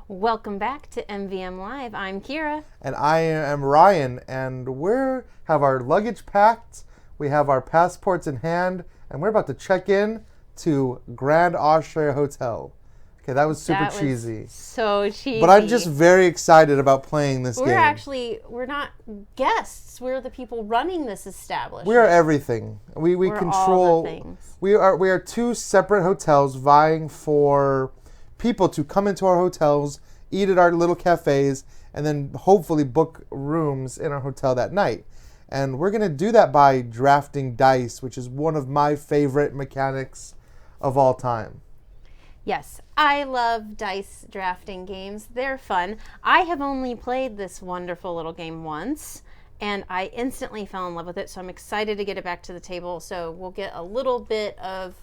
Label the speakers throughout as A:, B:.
A: Welcome back to MvM Live. I'm Kira.
B: And I am Ryan, and we have our luggage packed, we have our passports in hand, and we're about to check in to Grand Austria Hotel. Okay, that was super cheesy.
A: So cheesy.
B: But I'm just very excited about playing this game.
A: We're not guests. We're the people running this establishment.
B: We are everything. We're control
A: all the things.
B: We are two separate hotels vying for people to come into our hotels, eat at our little cafes, and then hopefully book rooms in our hotel that night. And we're going to do that by drafting dice, which is one of my favorite mechanics of all time.
A: Yes, I love dice drafting games. They're fun. I have only played this wonderful little game once, and I instantly fell in love with it, so I'm excited to get it back to the table. So we'll get a little bit of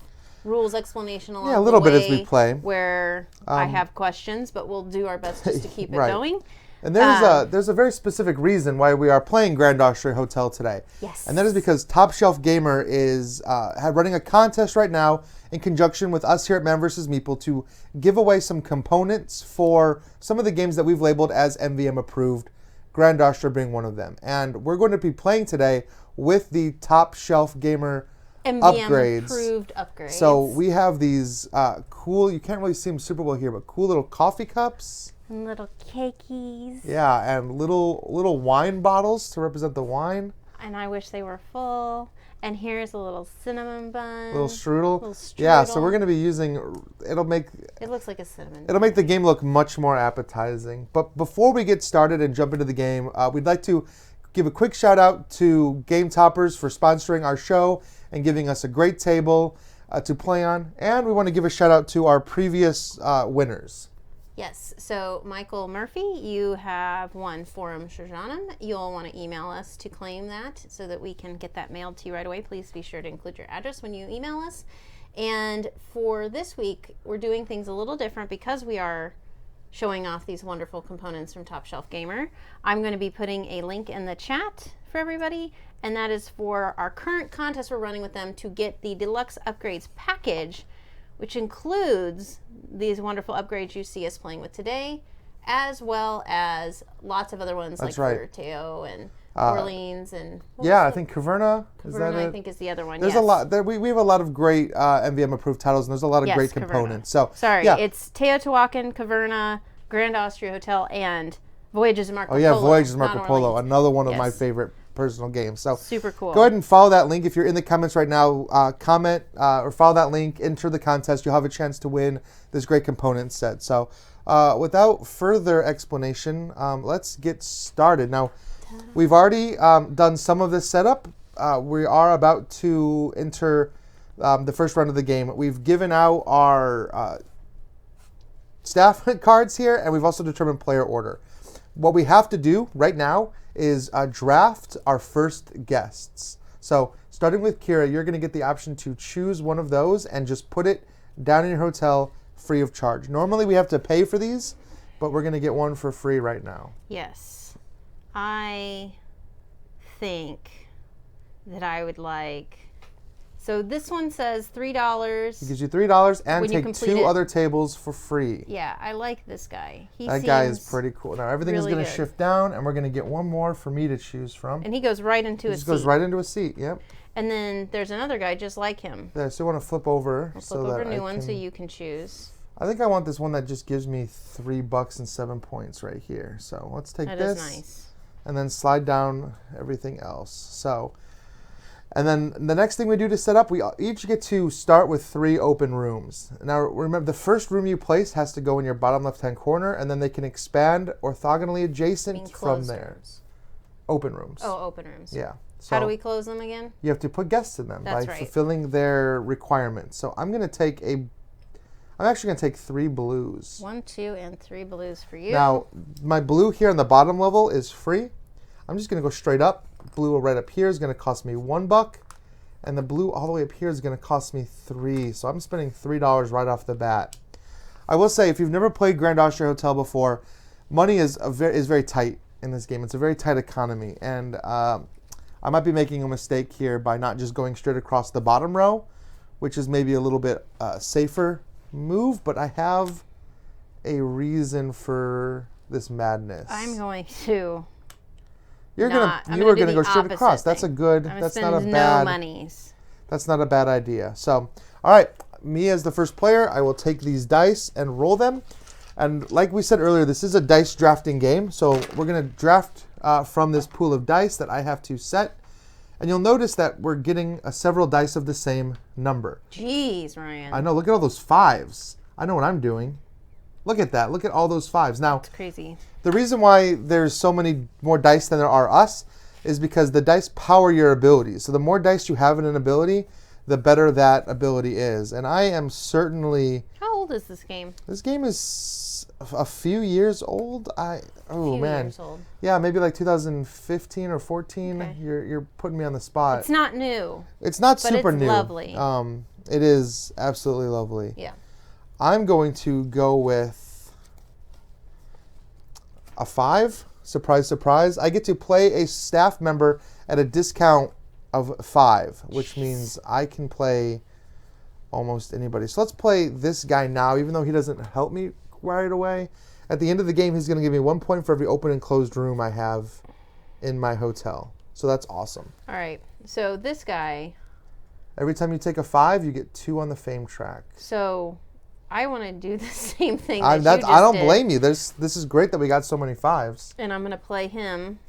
A: rules explanation along the way.
B: Yeah, a little bit as we play.
A: Where I have questions, but we'll do our best just to keep it going.
B: And there's a very specific reason why we are playing Grand Austria Hotel today.
A: Yes.
B: And that is because Top Shelf Gamer is running a contest right now in conjunction with us here at Man vs. Meeple to give away some components for some of the games that we've labeled as MvM approved, Grand Austria being one of them. And we're going to be playing today with the Top Shelf Gamer
A: MvM approved upgrades.
B: So we have these cool, you can't really see them super well here, but cool little coffee cups.
A: And little cakeys.
B: Yeah, and little wine bottles to represent the wine.
A: And I wish they were full. And here's a little cinnamon bun.
B: Little strudel. Yeah, so we're going to be using, it
A: looks like a cinnamon
B: bun. Make the game look much more appetizing. But before we get started and jump into the game, we'd like to give a quick shout out to Game Toppers for sponsoring our show and giving us a great table to play on. And we want to give a shout out to our previous winners.
A: Yes, so Michael Murphy, you have won Forum Shojanum. You'll want to email us to claim that so that we can get that mailed to you right away. Please be sure to include your address when you email us. And for this week, we're doing things a little different because we are showing off these wonderful components from Top Shelf Gamer. I'm going to be putting a link in the chat for everybody, and that is for our current contest we're running with them to get the Deluxe Upgrades package, which includes these wonderful upgrades you see us playing with today, as well as lots of other ones like Teo and Orleans and
B: I think Caverna.
A: I think is the other one.
B: There's a lot. We have a lot of great MvM approved titles, and there's a lot of great components. So
A: it's Teotihuacan, Caverna, Grand Austria Hotel, and Voyages of Marco Polo.
B: Oh yeah, Voyages of Marco Polo, another one of my favorite personal games. So
A: super cool.
B: Go ahead and follow that link. If you're in the comments right now, comment or follow that link, enter the contest. You'll have a chance to win this great component set. So without further explanation, let's get started. Now, we've already done some of this setup. We are about to enter the first round of the game. We've given out our staff cards here, and we've also determined player order. What we have to do right now is draft our first guests. So starting with Kira, you're going to get the option to choose one of those and just put it down in your hotel free of charge. Normally we have to pay for these, but we're going to get one for free right now.
A: Yes. I think that I would like... So this one says $3.
B: It gives you $3 and take two other tables for free.
A: Yeah, I like this guy.
B: That guy is pretty cool. Now everything is going to shift down, and we're going to get one more for me to choose from.
A: And he goes right into a seat.
B: He just goes right into a seat, yep.
A: And then there's another guy just like him.
B: Yeah, so I want to flip over.
A: Flip over a new one so you can choose.
B: I think I want this one that just gives me $3 and 7 points right here. So let's take this.
A: That is nice.
B: And then slide down everything else. So... And then the next thing we do to set up, we each get to start with 3 open rooms. Now remember, the first room you place has to go in your bottom left-hand corner, and then they can expand orthogonally adjacent from there. Open rooms.
A: Oh, open rooms.
B: Yeah. So
A: how do we close them again?
B: You have to put guests in them by fulfilling their requirements. So I'm actually going to take 3 blues.
A: 1, 2, and 3 blues for you.
B: Now, my blue here on the bottom level is free. I'm just going to go straight up. Blue right up here is going to cost me $1, and the blue all the way up here is going to cost me 3. So I'm spending $3 right off the bat. I will say, if you've never played Grand Austria Hotel before, money is very tight in this game. It's a very tight economy, and I might be making a mistake here by not just going straight across the bottom row, which is maybe a little bit safer move. But I have a reason for this madness.
A: I'm going to.
B: You are
A: do
B: gonna
A: the
B: go straight
A: opposite
B: across. That's a
A: thing.
B: good.
A: I'm
B: That's
A: gonna
B: not a
A: spend
B: bad.
A: no monies.
B: That's not a bad idea. So, all right, me as the first player, I will take these dice and roll them. And like we said earlier, this is a dice drafting game. So we're gonna draft from this pool of dice that I have to set. And you'll notice that we're getting several dice of the same number.
A: Jeez, Ryan.
B: I know. Look at all those fives. I know what I'm doing. Look at that. Look at all those fives. Now,
A: It's crazy.
B: the reason why there's so many more dice than there are us is because the dice power your abilities. So the more dice you have in an ability, the better that ability is. And I am certainly...
A: How old is this game?
B: This game is a few years old.
A: Few
B: man.
A: years old.
B: Yeah, maybe like 2015 or 14.
A: Okay.
B: You're putting me on the spot.
A: It's not new.
B: It's not
A: but
B: super
A: it's
B: new.
A: lovely.
B: It is absolutely lovely.
A: Yeah.
B: I'm going to go with a 5. Surprise, surprise. I get to play a staff member at a discount of 5, which means I can play almost anybody. So let's play this guy now, even though he doesn't help me right away. At the end of the game, he's going to give me 1 point for every open and closed room I have in my hotel. So that's awesome.
A: All right. So this guy.
B: Every time you take a 5, you get 2 on the fame track.
A: So I want to do the same thing
B: I
A: that you just
B: don't
A: did.
B: blame you. This is great that we got so many 5s.
A: And I'm going to play him.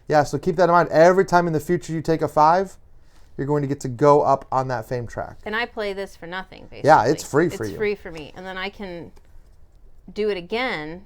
B: Yeah, so keep that in mind. Every time in the future you take a 5, you're going to get to go up on that fame track.
A: And I play this for nothing, basically.
B: Yeah, it's free for you.
A: It's free for me. And then I can do it again.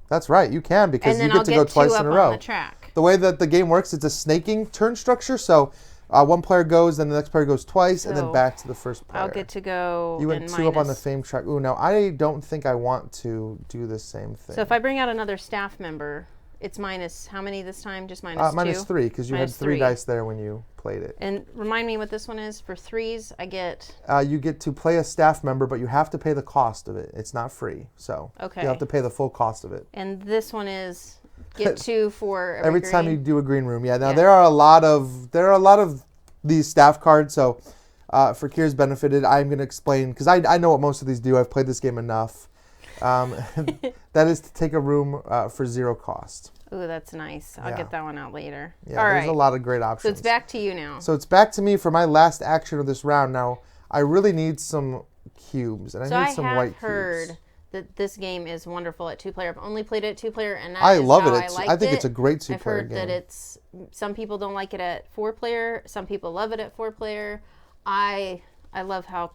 B: That's right. You can because you get to go twice in a row.
A: On the track.
B: The way that the game works, it's a snaking turn structure. So one player goes, then the next player goes twice, and then back to the first player.
A: I'll get to go.
B: You went 2 up on the fame track. Ooh, now I don't think I want to do the same thing.
A: So if I bring out another staff member, it's minus how many this time? Just minus 2?
B: Minus 3 because you had 3 dice there when you played it.
A: And remind me what this one is. For 3s, I get...
B: you get to play a staff member, but you have to pay the cost of it. It's not free, so you have to pay the full cost of it.
A: And this one is get 2 for
B: every time you do a green room. Yeah. Now there are a lot of these staff cards. So for Kier's benefited, I'm going to explain because I know what most of these do. I've played this game enough. That is to take a room for 0 cost.
A: Ooh, that's nice. I'll get that one out later.
B: Yeah,
A: All
B: there's a lot of great options.
A: So it's back to you now.
B: So it's back to me for my last action of this round. Now, I really need some cubes, and I need some white cubes.
A: So I have heard that this game is wonderful at 2-player. I've only played it at 2-player, and
B: I love it. I think it's a great 2-player game.
A: I've heard that some people don't like it at 4-player. Some people love it at 4-player. I love how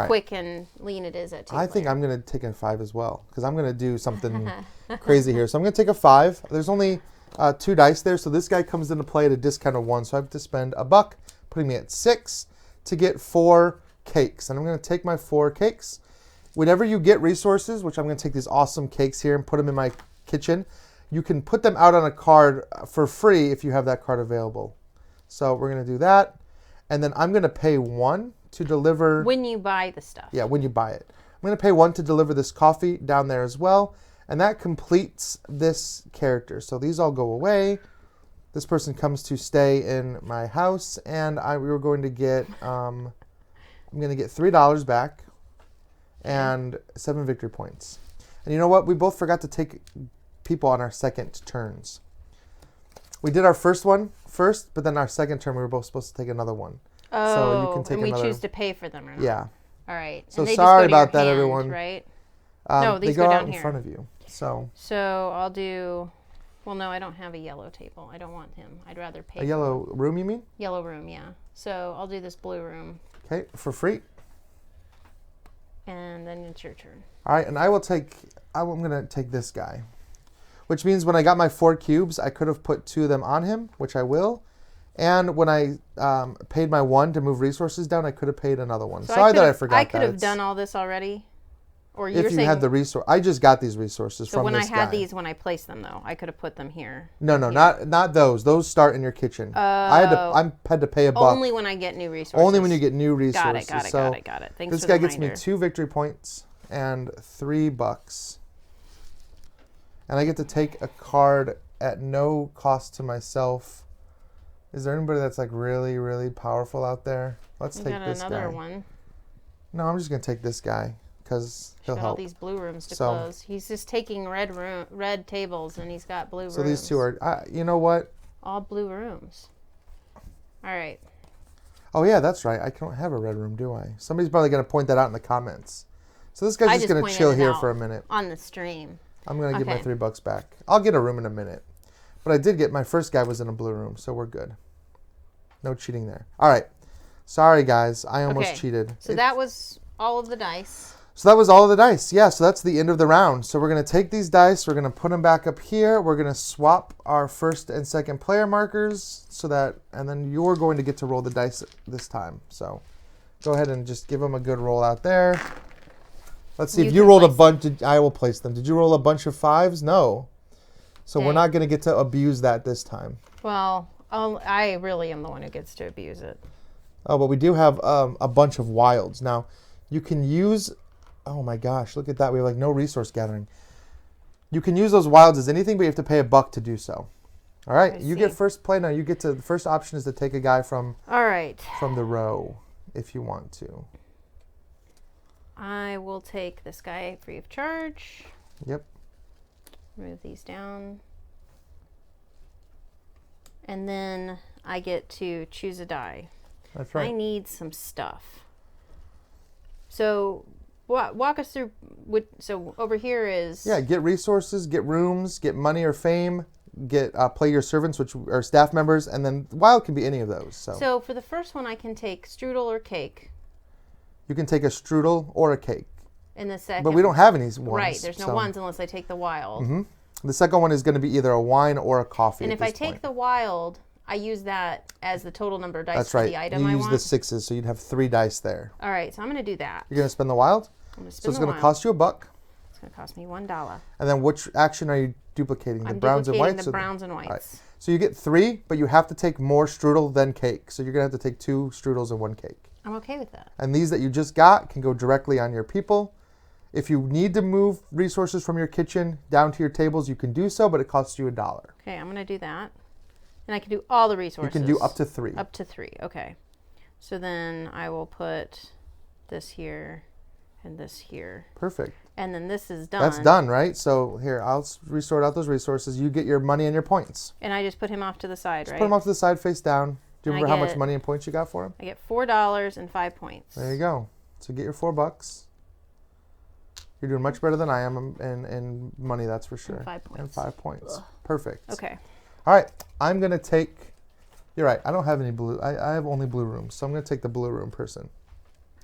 A: quick and lean it is at 2-player.
B: I think I'm going to take a 5 as well because I'm going to do something crazy here. So I'm going to take a 5. There's only 2 dice there, so this guy comes into play at a discount of 1. So I have to spend $1, putting me at 6 to get 4 cakes. And I'm going to take my 4 cakes. Whenever you get resources, which I'm going to take these awesome cakes here and put them in my kitchen, you can put them out on a card for free if you have that card available. So we're going to do that. And then I'm going to pay 1 to deliver...
A: When you buy the stuff.
B: Yeah, when you buy it. I'm going to pay 1 to deliver this coffee down there as well. And that completes this character. So these all go away. This person comes to stay in my house. And we're going to get... I'm going to get $3 back and 7 victory points. And you know what? We both forgot to take people on our second turns. We did our first one first, but then our second turn we were both supposed to take another one.
A: Oh,
B: so you can take
A: and we
B: another...
A: choose to pay for them or not.
B: Yeah.
A: All right.
B: So
A: and they
B: sorry
A: just go to
B: about
A: your
B: that,
A: hand,
B: everyone.
A: Right?
B: No,
A: these
B: they go
A: go
B: out
A: down
B: in
A: here.
B: front of you. So
A: I'll do... Well, no, I don't have a yellow table. I don't want him. I'd rather pay.
B: A yellow room, you mean?
A: Yellow room, yeah. So I'll do this blue room.
B: Okay, for free.
A: And then it's your turn.
B: All right, and I'm going to take this guy. Which means when I got my 4 cubes, I could have put 2 of them on him, which I will. And when I paid my 1 to move resources down, I could have paid another one. Sorry that I forgot that.
A: I could have done all this already? Or you're
B: if you
A: saying,
B: had the resource. I just got these resources from this guy.
A: So when I had these, when I placed them, though, I could have put them here.
B: No, not those. Those start in your kitchen. I had to pay $1.
A: Only when I get new resources.
B: Only when you get new resources.
A: Got it. Thanks
B: this
A: for
B: guy
A: the
B: gets me
A: reminder.
B: 2 victory points and $3. And I get to take a card at no cost to myself. Is there anybody that's like really, really powerful out there? Let's take this guy.
A: Another one.
B: No, I'm just going to take this guy. because
A: He's
B: he'll
A: got all
B: help.
A: these blue rooms to
B: So-
A: close. He's just taking red tables, and he's got blue rooms.
B: So these two are, you know what?
A: all blue rooms. All right.
B: Oh yeah, that's right. I don't have a red room, do I? Somebody's probably going to point that out in the comments. So this guy's
A: I
B: just going to
A: pointed
B: chill
A: it
B: here
A: out
B: for a minute.
A: on the stream.
B: I'm going to get my
A: Okay.
B: $3 back. I'll get a room in a minute. But I did get, my first guy was in a blue room, so we're good. No cheating there. All right. Sorry, guys. I almost
A: Okay.
B: cheated.
A: So that was all of the dice.
B: So that was all of the dice. Yeah, so that's the end of the round. So we're going to take these dice. We're going to put them back up here. We're going to swap our first and second player markers so that, and then you're going to get to roll the dice this time. So go ahead and just give them a good roll out there. Let's see.
A: You
B: If you
A: can
B: rolled a
A: place
B: bunch, I will place them. Did you roll a bunch of 5s? No. So we're
A: Dang.
B: not going to get to abuse that this time.
A: Well, I really am the one who gets to abuse it.
B: Oh, but we do have a bunch of wilds. Now, you can use... Oh my gosh, look at that. We have like no resource gathering. You can use those wilds as anything, but you have to pay $1 to do so. All right,
A: I
B: you get
A: see.
B: first play now. You get to, the first option is to take a guy from
A: All right.
B: the row if you want to.
A: I will take this guy free of charge.
B: Yep.
A: Move these down. And then I get to choose a die.
B: That's
A: I
B: right.
A: need some stuff. So walk us through. So over here is...
B: Yeah, get resources, get rooms, get money or fame, get play your servants, which are staff members, and then wild can be any of those.
A: So for the first one, I can take strudel or cake.
B: You can take a strudel or a cake.
A: In the second...
B: But we don't have any ones.
A: Right, there's no
B: so-
A: ones unless I take the wild.
B: The second one is going to be either a wine or a coffee.
A: And
B: at
A: if I
B: this
A: take
B: point.
A: the wild, I use that as the total number of dice
B: That's
A: for
B: right.
A: the item
B: You
A: I
B: use
A: want.
B: the 6s, so you'd have 3 dice there.
A: All right, so I'm going to do that.
B: You're going to spend the wild?
A: I'm going to
B: So
A: spend
B: it's
A: the
B: going to
A: wild.
B: cost you $1.
A: It's going to cost me $1.
B: And then which action are you duplicating? The
A: I'm
B: browns and
A: duplicating
B: whites?
A: the
B: or
A: browns and
B: All right.
A: whites.
B: So you get 3, but you have to take more strudel than cake. So you're going to have to take 2 strudels and 1 cake.
A: I'm okay with that.
B: And these that you just got can go directly on your people. If you need to move resources from your kitchen down to your tables, you can do so, but it costs you $1.
A: Okay, I'm going to do that. And I can do all the resources.
B: You can do up to 3.
A: Up to 3, okay. So then I will put this here and this here.
B: Perfect.
A: And then this is done.
B: That's done, right? So here, I'll resort out those resources. You get your money and your points.
A: And I just put him off to the side,
B: Just
A: right?
B: put them off to the side, face down. Do you
A: And I
B: remember how much
A: get-
B: money and points you got for him?
A: I get $4 and 5 points.
B: There you go. So get your $4. You're doing much better than I am in money, that's for sure.
A: 5 points.
B: And 5 points. Perfect.
A: Okay.
B: All right. I'm going to take... You're right. I don't have any blue. I have only blue rooms. So I'm going to take the blue room person.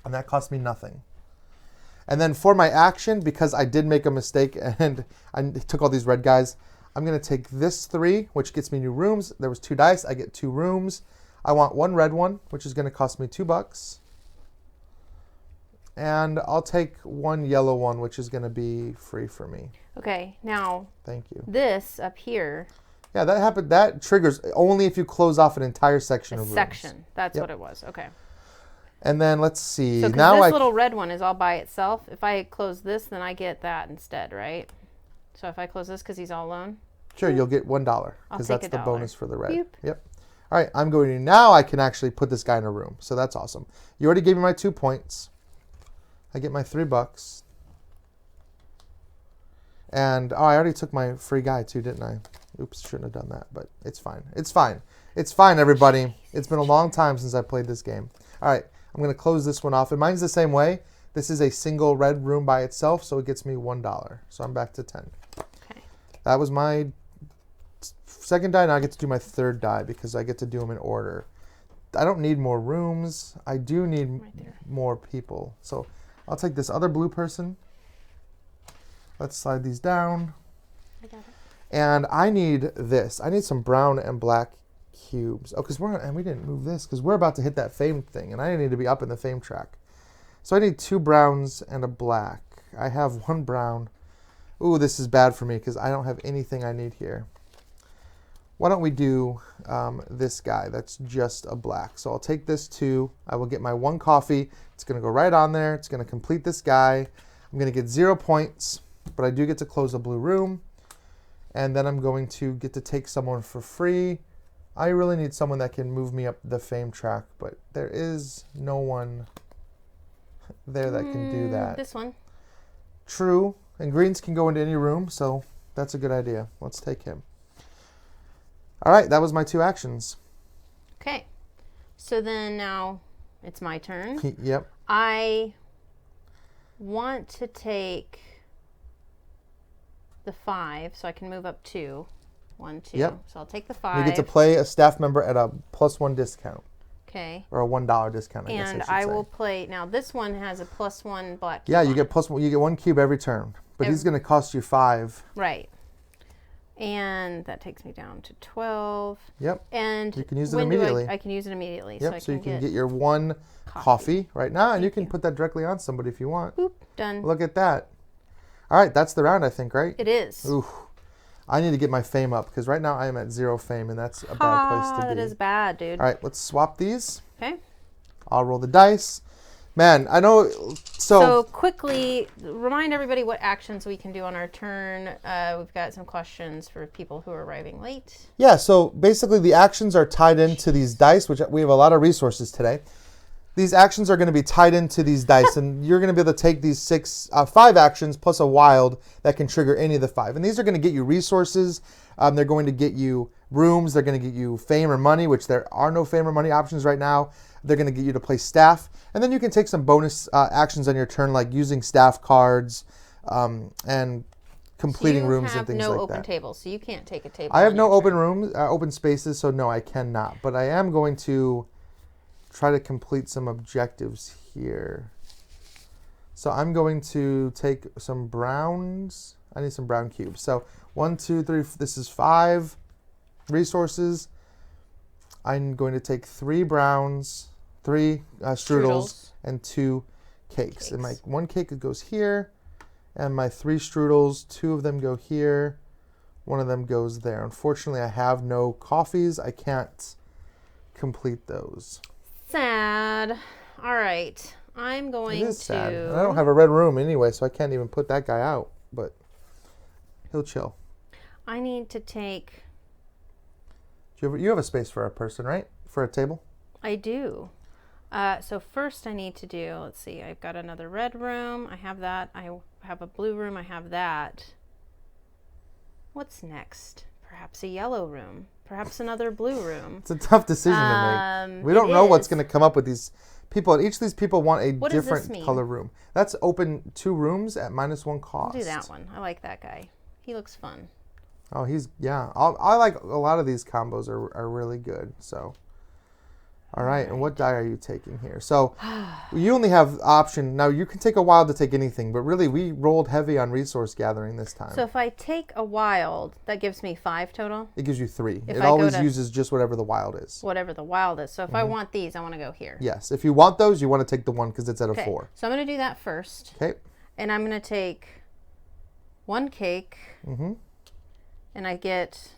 B: And that cost me nothing. And then for my action, because I did make a mistake and I took all these red guys, I'm going to take this 3, which gets me new rooms. There was 2 dice. I get 2 rooms. I want 1 red one, which is going to cost me $2. And I'll take 1 yellow one, which is going to be free for me.
A: Okay, now
B: Thank you.
A: this up here,
B: Yeah, that happened. That triggers only if you close off an entire section
A: a
B: of rooms.
A: section. That's
B: Yep.
A: what it was. Okay.
B: And then let's see.
A: So 'cause
B: now
A: this
B: I
A: little red one is all by itself. If I close this, then I get that instead, right? So if I close this because he's all alone.
B: sure you'll get $1
A: I'll
B: because
A: take
B: that's
A: $1.
B: the bonus for the red.
A: Boop.
B: Yep. All right, I'm going to now. I can actually put this guy in a room, so that's awesome. You already gave me my 2 points. I get my $3. And I already took my free guy too, didn't I? Oops, shouldn't have done that, but it's fine. It's fine. It's fine, everybody. It's been a long time since I played this game. All right, I'm going to close this one off. And mine's the same way. This is a single red room by itself, so it gets me $1. So I'm back to 10.
A: Okay.
B: That was my second die. Now I get to do my third die because I get to do them in order. I don't need more rooms. I do need
A: Right there.
B: more people. So I'll take this other blue person. Let's slide these down.
A: I got it.
B: And I need this. I need some brown and black cubes. Oh, because we didn't move this because we're about to hit that fame thing, and I need to be up in the fame track. So I need 2 browns and a black. I have 1 brown. Ooh, this is bad for me because I don't have anything I need here. Why don't we do this guy that's just a black? So I'll take this 2. I will get my 1 coffee. It's going to go right on there. It's going to complete this guy. I'm going to get 0 points, but I do get to close a blue room. And then I'm going to get to take someone for free. I really need someone that can move me up the fame track, but there is no one there that can do that.
A: This one.
B: True. And greens can go into any room, so that's a good idea. Let's take him. All right, that was my 2 actions.
A: Okay. So then now it's my turn.
B: Yep.
A: I want to take the 5, so I can move up 2. 1, 2.
B: Yep.
A: So I'll take the 5.
B: You get to play a staff member at a +1 discount.
A: Okay.
B: Or a $1 discount, I guess I
A: And
B: should
A: I
B: say.
A: will play, now this one has a +1 black cube.
B: Yeah, you
A: on
B: get
A: it.
B: +1. You get 1 cube every turn, but he's going to cost you 5.
A: Right. And that takes me down to 12.
B: Yep.
A: And
B: you can use it
A: when
B: immediately.
A: I can use it immediately.
B: Yep.
A: So
B: you can get your 1 coffee right now, and you can put that directly on somebody if you want.
A: Boop, done.
B: Look at that. All right, that's the round, I think, right?
A: It is.
B: Ooh. I need to get my fame up because right now I am at 0 fame, and that's a bad place to be.
A: That is bad, dude.
B: All right, let's swap these.
A: Okay.
B: I'll roll the dice. Man, I know.
A: So quickly, remind everybody what actions we can do on our turn. We've got some questions for people who are arriving late.
B: Yeah, so basically the actions are tied into these dice, which we have a lot of resources today. These actions are going to be tied into these dice, and you're going to be able to take these 5 actions plus a wild that can trigger any of the 5. And these are going to get you resources. They're going to get you rooms. They're going to get you fame or money, which there are no fame or money options right now. They're going to get you to play staff. And then you can take some bonus actions on your turn, like using staff cards and completing rooms and things like that.
A: You have no open tables, so you can't take a table.
B: I have no open rooms, open spaces, so no, I cannot. But I am going to try to complete some objectives here. So I'm going to take some browns. I need some brown cubes. So 1, 2, 3, this is 5 resources. I'm going to take 3 browns, 3 strudels, and 2 cakes. And my 1 cake goes here, and my 3 strudels, 2 of them go here, 1 of them goes there. Unfortunately, I have no coffees. I can't complete those.
A: Sad. All right. I'm going
B: It is
A: to...
B: sad. And I don't have a red room anyway, so I can't even put that guy out, but he'll chill.
A: I need to take...
B: You have a space for a person, right? For a table?
A: I do. So first I need to do, let's see, I've got another red room. I have that. I have a blue room. I have that. What's next? Perhaps a yellow room. Perhaps another blue room.
B: It's a tough decision to make. We don't know what's going to come up with these people. Each of these people want a different color room. That's open 2 rooms at -1 cost.
A: I'll do that one. I like that guy. He looks fun.
B: Oh, I like a lot of these combos are really good. So, all right. And what die are you taking here? So, you only have option. Now, you can take a wild to take anything, but really we rolled heavy on resource gathering this time.
A: So if I take a wild, that gives me 5 total?
B: It gives you 3. It always uses just whatever the wild is.
A: Whatever the wild is. So if I want these, I want to go here.
B: Yes. If you want those, you want to take the 1 because it's at a 4.
A: So I'm going to do that first.
B: Okay.
A: And I'm going to take 1 cake.
B: Mm-hmm.
A: And I get...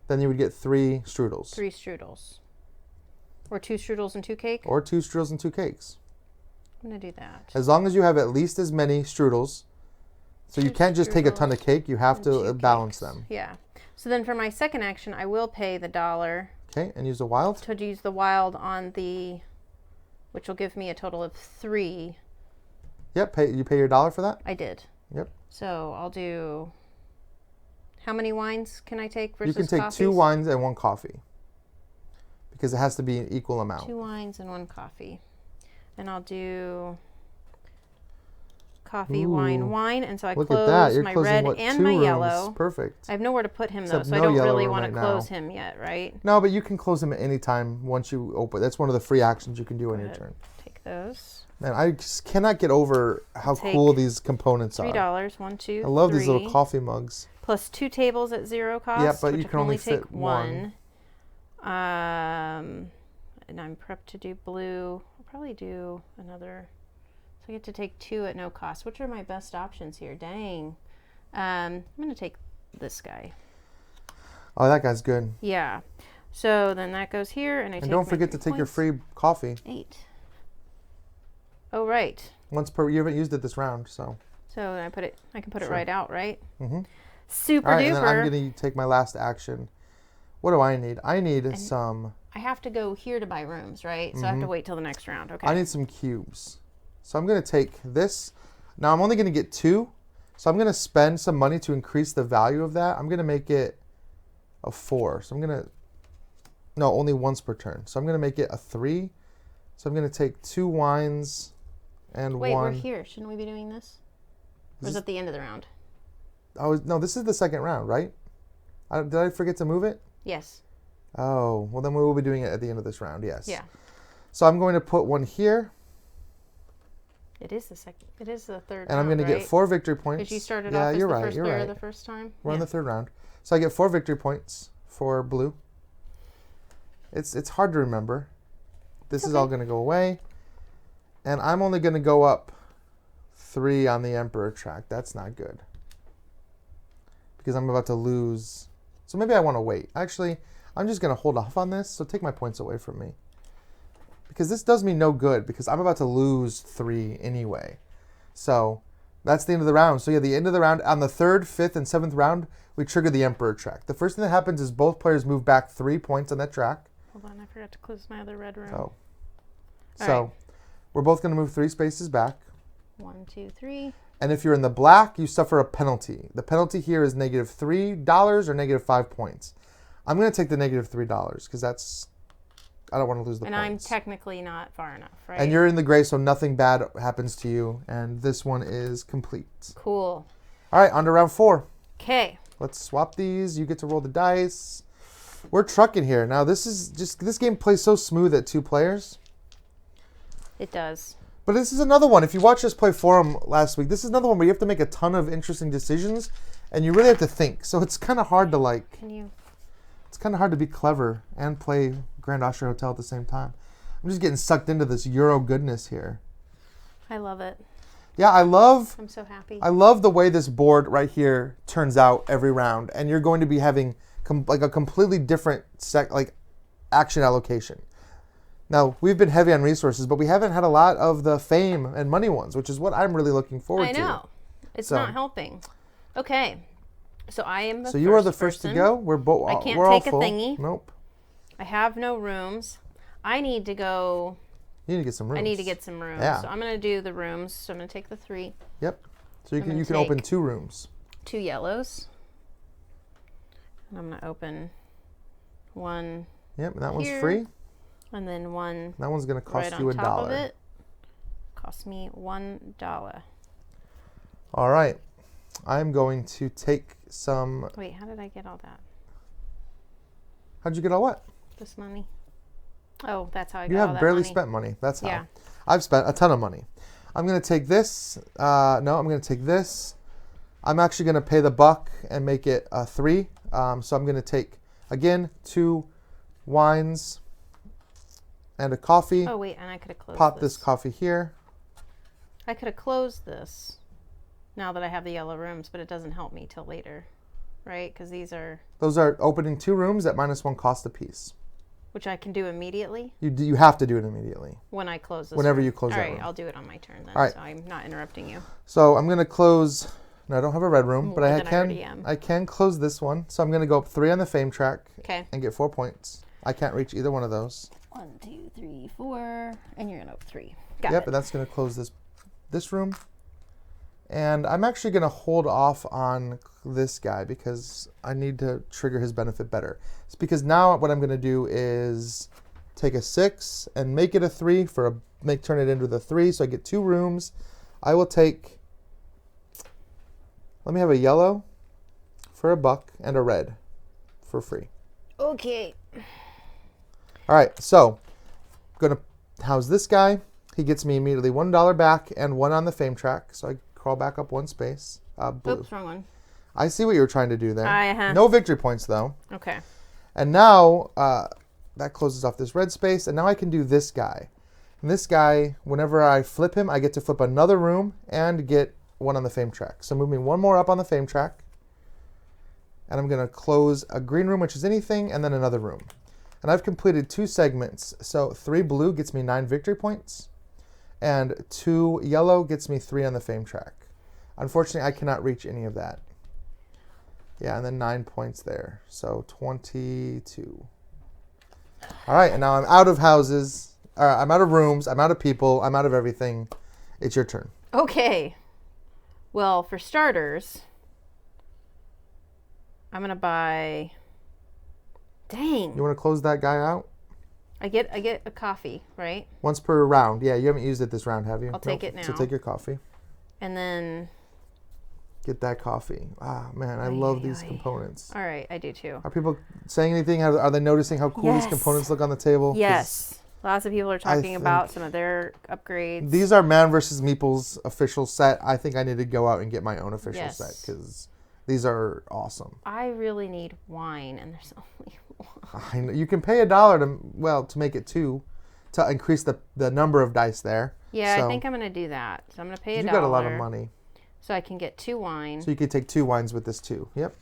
B: Then you would get 3 strudels.
A: 3 strudels. Or 2 strudels and 2 cake?
B: Or 2 strudels and 2 cakes.
A: I'm going to do that.
B: As long as you have at least as many strudels. So you can't just take a ton of cake. You have to balance them.
A: Yeah. So then for my second action, I will pay the $1.
B: Okay, and use a wild?
A: To use the wild on the... Which will give me a total of 3.
B: Yep, you pay your $1 for that?
A: I did.
B: Yep.
A: So I'll do... How many wines can I take versus
B: You can take
A: coffees?
B: 2 wines and 1 coffee. Because it has to be an equal amount.
A: 2 wines and 1 coffee. And I'll do coffee, wine. And so I
B: Look at that.
A: close
B: You're
A: my
B: closing,
A: red and
B: 2
A: my
B: rooms.
A: yellow.
B: Perfect.
A: I have nowhere to put him,
B: Except
A: though, so
B: no
A: I don't
B: yellow
A: really
B: room
A: want to
B: right
A: close
B: now.
A: him yet, right?
B: No, but you can close them at any time once you open. That's one of the free actions you can do on your turn.
A: Take those.
B: Man, I just cannot get over how cool these components are.
A: $3. 1, 2,
B: I love
A: 3.
B: these little coffee mugs.
A: Plus 2 tables at 0 cost.
B: Yeah, but
A: which
B: you
A: I
B: can only
A: take
B: fit 1.
A: And I'm prepped to do blue. I'll probably do another. So I get to take 2 at no cost. Which are my best options here? Dang. I'm going to take this guy.
B: Oh, that guy's good.
A: Yeah. So then that goes here, and I take.
B: And don't forget to take your free coffee.
A: 8. Oh, right.
B: Once per. You haven't used it this round, so.
A: So I put it. I can put it right out, right?
B: Mm-hmm.
A: Super
B: All right,
A: duper.
B: and then I'm going to take my last action. What do I need? I need some.
A: I have to go here to buy rooms, right? So I have to wait till the next round. Okay.
B: I need some cubes. So I'm going to take this. Now I'm only going to get 2. So I'm going to spend some money to increase the value of that. I'm going to make it a 4. So I'm going to, no, only once per turn. So I'm going to make it a 3. So I'm going to take 2 wines and
A: Wait,
B: 1.
A: we're here. Shouldn't we be doing this? Or is it the end of the round?
B: No, this is the second round, right? Did I forget to move it?
A: Yes.
B: Oh, well then we will be doing it at the end of this round, yes.
A: Yeah.
B: So I'm going to put 1 here.
A: It is the second. It is the third
B: And I'm going to get 4 victory points.
A: Because you started off as the first player
B: right.
A: the first time.
B: We're on the third round. So I get 4 victory points for blue. It's hard to remember. This is all going to go away. And I'm only going to go up 3 on the Emperor track. That's not good. Because I'm about to lose. So maybe I want to wait. Actually, I'm just going to hold off on this. So take my points away from me. Because this does me no good. Because I'm about to lose 3 anyway. So that's the end of the round. So yeah, the end of the round. On the 3rd, 5th, and 7th round, we trigger the Emperor track. The first thing that happens is both players move back 3 points on that track.
A: Hold on, I forgot to close my other red room.
B: Oh. So we're both going to move 3 spaces back.
A: 1, 2, 3.
B: And if you're in the black, you suffer a penalty. The penalty here is -$3 or -5 points. I'm going to take the -$3 because I don't want to lose the
A: points. And I'm technically not far enough, right?
B: And you're in the gray, so nothing bad happens to you. And this one is complete.
A: Cool.
B: All right, on to round 4.
A: Okay.
B: Let's swap these. You get to roll the dice. We're trucking here. Now, this game plays so smooth at 2 players.
A: It does.
B: But this is another one. If you watched us play Forum last week, this is another one where you have to make a ton of interesting decisions, and you really have to think. So it's kind of hard to It's kind of hard to be clever and play Grand Austria Hotel at the same time. I'm just getting sucked into this Euro goodness here.
A: I love it.
B: Yeah,
A: I'm so happy.
B: I love the way this board right here turns out every round, and you're going to be having a completely different action allocation. Now, we've been heavy on resources, but we haven't had a lot of the fame and money ones, which is what I'm really looking forward to.
A: I know. It's not helping. Okay. So I am the first.
B: So you are the first to go. We're both.
A: I can't
B: we're
A: take
B: all full.
A: a thingy.
B: Nope.
A: I have no rooms. I need to go.
B: You need to get some rooms.
A: I need to get some rooms.
B: Yeah.
A: So I'm going to do the rooms. So I'm going to take the 3.
B: Yep. So you can open 2 rooms.
A: 2 yellows. And I'm going to open 1.
B: Yep, and that one's
A: here.
B: free.
A: And then 1.
B: That one's going to cost
A: right
B: you
A: on top
B: $1.
A: Of it. Cost me $1.
B: All right. I'm going to take some.
A: Wait, how did I get all that?
B: How'd you get all what?
A: This money. Oh, that's how I got
B: You
A: all
B: have
A: that
B: barely
A: money.
B: spent money. That's how.
A: Yeah.
B: I've spent a ton of money. I'm going to take this. No, I'm going to take this. I'm actually going to pay the buck and make it a 3. So I'm going to take, again, 2 wines and a coffee.
A: Oh, wait, and I could have closed
B: Pop this coffee here.
A: I could have closed this now that I have the yellow rooms, but it doesn't help me till later, right? Because
B: Those are opening 2 rooms at -1 cost apiece.
A: Which I can do immediately?
B: You have to do it immediately.
A: When I close this
B: Whenever
A: room.
B: you close that room.
A: All right, I'll do it on my turn then,
B: All right.
A: so I'm not interrupting you.
B: So I'm going to close. No, I don't have a red room, but
A: I
B: can close this one. So I'm going to go up 3 on the fame track and get 4 points. I can't reach either one of those.
A: 1, 2, 3, 4, and you're going to open 3. Got
B: Yep,
A: it.
B: and that's going to close this room. And I'm actually going to hold off on this guy because I need to trigger his benefit better. It's because now what I'm going to do is take a 6 and make it a 3 turn it into the 3, so I get 2 rooms. I will take. Let me have a yellow for a buck and a red for free.
A: Okay.
B: All right, so I'm going to house this guy. He gets me immediately $1 back and 1 on the fame track. So I crawl back up 1 space. Blue.
A: Oops, wrong one.
B: I see what you were trying to do there.
A: Uh-huh.
B: No victory points, though.
A: Okay.
B: And now that closes off this red space. And now I can do this guy. And this guy, whenever I flip him, I get to flip another room and get 1 on the fame track. So move me 1 more up on the fame track. And I'm going to close a green room, which is anything, and then another room. And I've completed 2 segments. So 3 blue gets me 9 victory points. And 2 yellow gets me 3 on the fame track. Unfortunately, I cannot reach any of that. Yeah, and then 9 points there. So 22. All right, and now I'm out of houses. I'm out of rooms. I'm out of people. I'm out of everything. It's your turn.
A: Okay. Well, for starters, I'm gonna buy. Dang.
B: You want to close that guy out?
A: I get a coffee, right?
B: Once per round. Yeah, you haven't used it this round, have you?
A: I'll take it now.
B: So take your coffee.
A: And then.
B: Get that coffee. Ah, man, I love these components.
A: All right, I do too.
B: Are people saying anything? Are they noticing how cool these components look on the table?
A: Yes. Lots of people are talking about some of their upgrades.
B: These are Man vs. Meeple's official set. I think I need to go out and get my own official set because these are awesome.
A: I really need wine, and there's only one.
B: I know. You can pay $1 to make it 2 to increase the number of dice there.
A: Yeah, so, I think I'm going to do that. So I'm going to pay $1.
B: You got a lot of money.
A: So I can get 2 wines.
B: So you could take 2 wines with this too. Yep.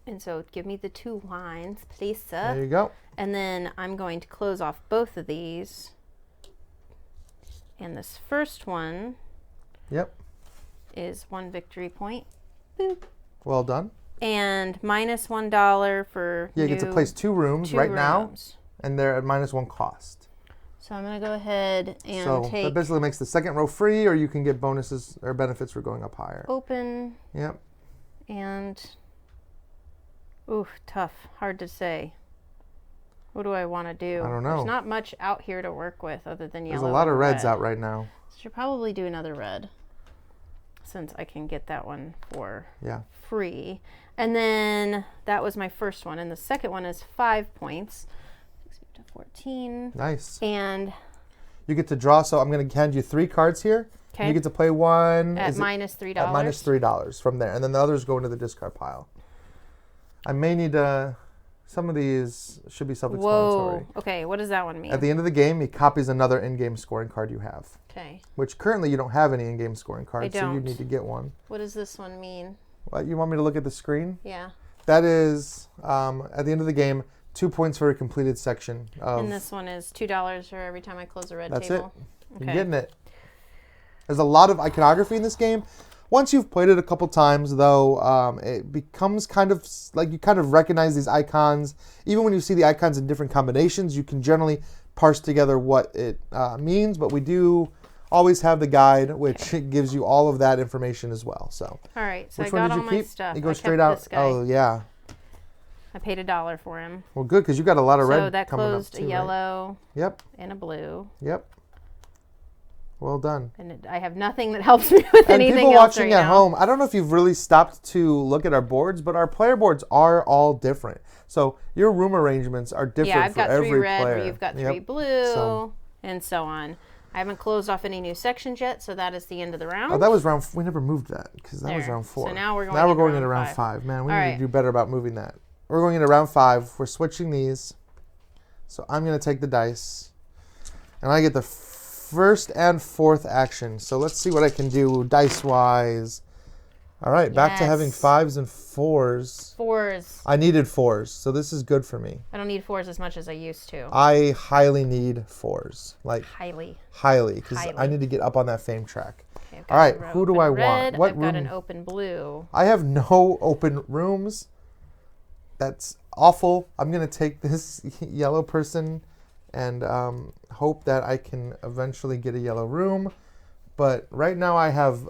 A: And so give me the 2 wines, please, sir.
B: There you go.
A: And then I'm going to close off both of these. And this first one is 1 victory point. Boop.
B: Well done.
A: And minus $1 for
B: you get to place 2 rooms now, and they're at -1 cost.
A: So I'm going to go ahead and take...
B: So that basically makes the second row free, or you can get bonuses or benefits for going up higher.
A: Open.
B: Yep.
A: And... Oof, tough. Hard to say. What do I want to do?
B: I don't know.
A: There's not much out here to work with other than yellow.
B: There's a lot of reds out right now.
A: Should probably do another red, since I can get that one for free. And then that was my first one. And the second one is 5 points. 14.
B: Nice.
A: And
B: you get to draw. So I'm going to hand you 3 cards here.
A: Okay.
B: You get to play one
A: at minus $3.
B: At minus $3 from there, and then the others go into the discard pile. I may need some of these should be self-explanatory.
A: Whoa. Okay. What does that one mean?
B: At the end of the game, he copies another in-game scoring card you have.
A: Okay.
B: Which currently you don't have any in-game scoring cards,
A: I don't.
B: so you need to get one.
A: What does this one mean?
B: What, you want me to look at the screen?
A: Yeah.
B: That is at the end of the game. 2 points for a completed section.
A: And this one is $2 for every time I close a red
B: that's
A: table.
B: That's it. You're getting it. There's a lot of iconography in this game. Once you've played it a couple times, though, it becomes kind of like you kind of recognize these icons. Even when you see the icons in different combinations, you can generally parse together what it means. But we do always have the guide, which gives you all of that information as well. So.
A: All right. So
B: which
A: I
B: one
A: got
B: did
A: all
B: you
A: my
B: keep?
A: stuff.
B: You go straight out. Oh yeah.
A: I paid $1 for him.
B: Well, good, because you got a lot of red
A: So that
B: coming up
A: closed
B: too,
A: a yellow.
B: Right? Yep.
A: And a blue.
B: Yep. Well done.
A: And I have nothing that helps me with anything else.
B: And people watching at home, I don't know if you've really stopped to look at our boards, but our player boards are all different. So your room arrangements are different for every player. Yeah, I've got 3 red,
A: where you've got 3 blue, and so on. I haven't closed off any new sections yet, so that is the end of the round.
B: Oh, that was round. We never moved that because that was round 4.
A: So now we're going
B: into round 5. Man, we need to do better about moving that. We're going into round 5. We're switching these. So I'm going to take the dice. And I get the first and 4th action. So let's see what I can do dice-wise. All right, back to having 5s and 4s.
A: 4s.
B: I needed 4s, so this is good for me.
A: I don't need 4s as much as I used to.
B: I highly need 4s. Like highly, because I need to get up on that fame track. Okay, all right, who do I want?
A: What room? I've got an open blue.
B: I have no open rooms. That's awful. I'm going to take this yellow person and hope that I can eventually get a yellow room. But right now I have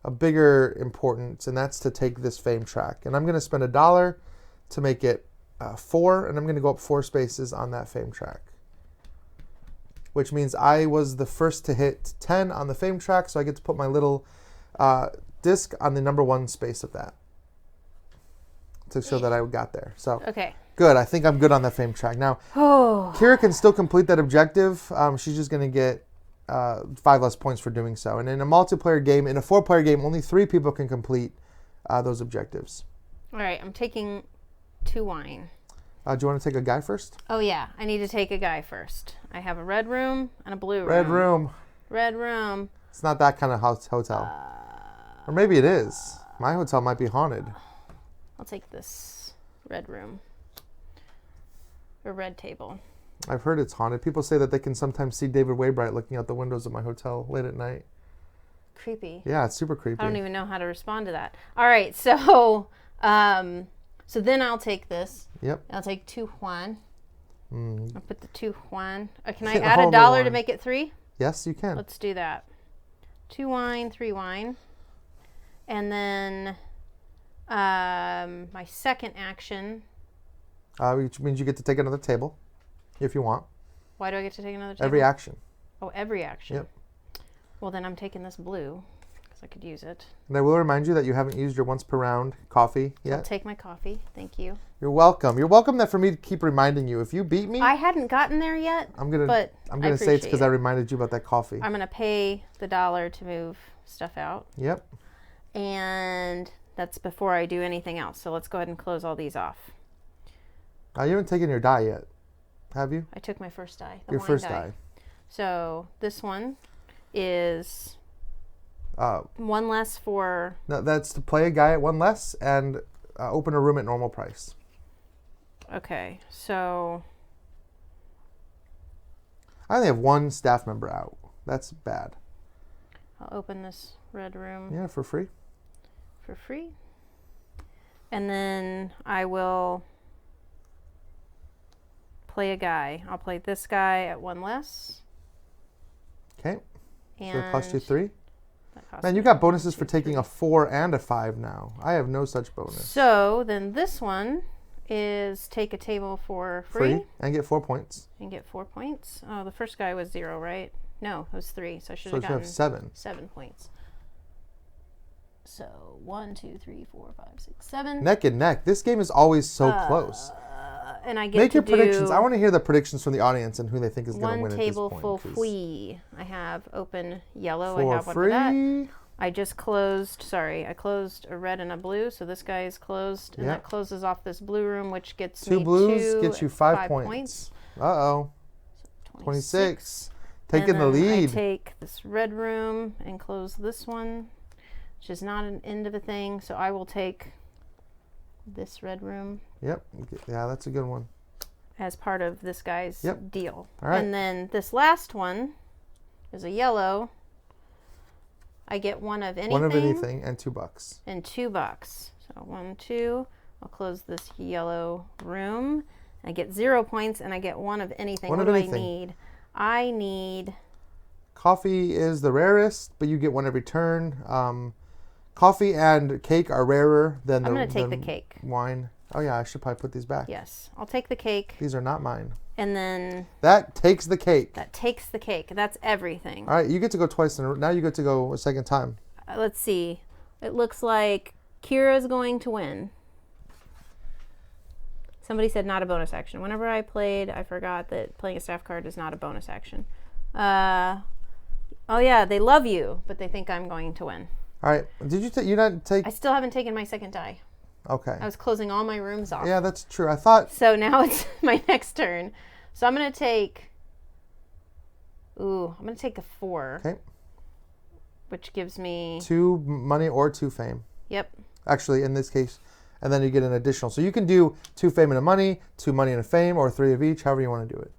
B: a bigger importance, and that's to take this fame track. And I'm going to spend $1 to make it 4, and I'm going to go up 4 spaces on that fame track. Which means I was the first to hit 10 on the fame track, so I get to put my little disc on the number 1 space of that to show that I got there. So good. I think I'm good on that fame track. Now, Kira can still complete that objective. She's just going to get 5 less points for doing so. And in a multiplayer game, in a 4-player game, only 3 people can complete those objectives.
A: All right, I'm taking 2 wine.
B: Do you want to take a guy first?
A: Oh, yeah. I need to take a guy first. I have a red room and a blue room. Red room.
B: It's not that kind of hotel. Or maybe it is. My hotel might be haunted.
A: I'll take this red room. Or red table.
B: I've heard it's haunted. People say that they can sometimes see David Waybright looking out the windows of my hotel late at night.
A: Creepy.
B: Yeah, it's super creepy.
A: I don't even know how to respond to that. All right, so so then I'll take this.
B: Yep.
A: I'll take 2 Juan. I'll put the 2 Juan. Can I
B: Hit
A: add $1 to make it 3?
B: Yes, you can.
A: Let's do that. 2 wine, 3 wine. And then my second action.
B: Which means you get to take another table if you want.
A: Why do I get to take another table?
B: Every action.
A: Oh, every action.
B: Yep.
A: Well, then I'm taking this blue because I could use it.
B: And I will remind you that you haven't used your once per round coffee yet.
A: I'll take my coffee. Thank you.
B: You're welcome. You're welcome that for me to keep reminding you. If you beat me,
A: I hadn't gotten there yet.
B: I'm gonna say it's because I reminded you about that coffee.
A: I'm gonna pay the $1 to move stuff out.
B: Yep.
A: And that's before I do anything else. So let's go ahead and close all these off.
B: You haven't taken your die yet, have you?
A: I took my first die.
B: Your first die.
A: So this one is one less for...
B: No, that's to play a guy at one less and open a room at normal price.
A: Okay, so...
B: I only have one staff member out. That's bad.
A: I'll open this red room.
B: Yeah, for free.
A: For free. And then I will play a guy. I'll play this guy at one less.
B: Okay.
A: And
B: so it cost you 3?
A: That
B: Man, you got bonuses for taking a 4 and a 5 now. I have no such bonus.
A: So then this one is take a table for free.
B: And get 4 points.
A: And get 4 points. Oh, the first guy was 0, right? No, it was 3. So I should have
B: So you
A: gotten
B: have 7.
A: 7 points. So 1, 2, 3, 4, 5, 6, 7.
B: Neck and neck. This game is always so close.
A: And I get
B: Make
A: to
B: your predictions. I want to hear the predictions from the audience and who they think is going to win
A: one
B: at this
A: table
B: point.
A: full free. I have open yellow.
B: For
A: I have one
B: free.
A: for that. I just closed. Sorry, I closed a red and a blue. So this guy is closed, and that closes off this blue room, which gets
B: 2
A: me
B: blues gets you 5 points. Uh-oh.
A: So
B: 26. Taking
A: and
B: the
A: then
B: lead.
A: I take this red room and close this one, which is not an end of a thing. So I will take this red room.
B: Yep. Yeah, that's a good one.
A: As part of this guy's deal.
B: All right.
A: And then this last one is a yellow. I get one of anything.
B: One of anything and $2.
A: And $2. So 1, 2. I'll close this yellow room. I get 0 points and I get one of anything. What do I need? I need...
B: Coffee is the rarest, but you get one every turn. Coffee and cake are rarer than
A: I'm going to take the cake.
B: Wine. Oh, yeah, I should probably put these back.
A: Yes, I'll take the cake.
B: These are not mine.
A: And then...
B: That takes the cake.
A: That takes the cake. That's everything.
B: All right, you get to go twice. Now you get to go a second time.
A: Let's see. It looks like Kira's going to win. Somebody said not a bonus action. Whenever I played, I forgot that playing a staff card is not a bonus action. Oh, yeah, they love you, but they think I'm going to win.
B: All right. Did you you not take...
A: I still haven't taken my second die.
B: Okay.
A: I was closing all my rooms off.
B: Yeah, that's true. I thought...
A: So now it's my next turn. So I'm going to take... Ooh, I'm going to take a 4.
B: Okay.
A: Which gives me...
B: 2 money or 2 fame.
A: Yep.
B: Actually, in this case. And then you get an additional. So you can do 2 fame and a money, 2 money and a fame, or 3 of each, however you want to do it.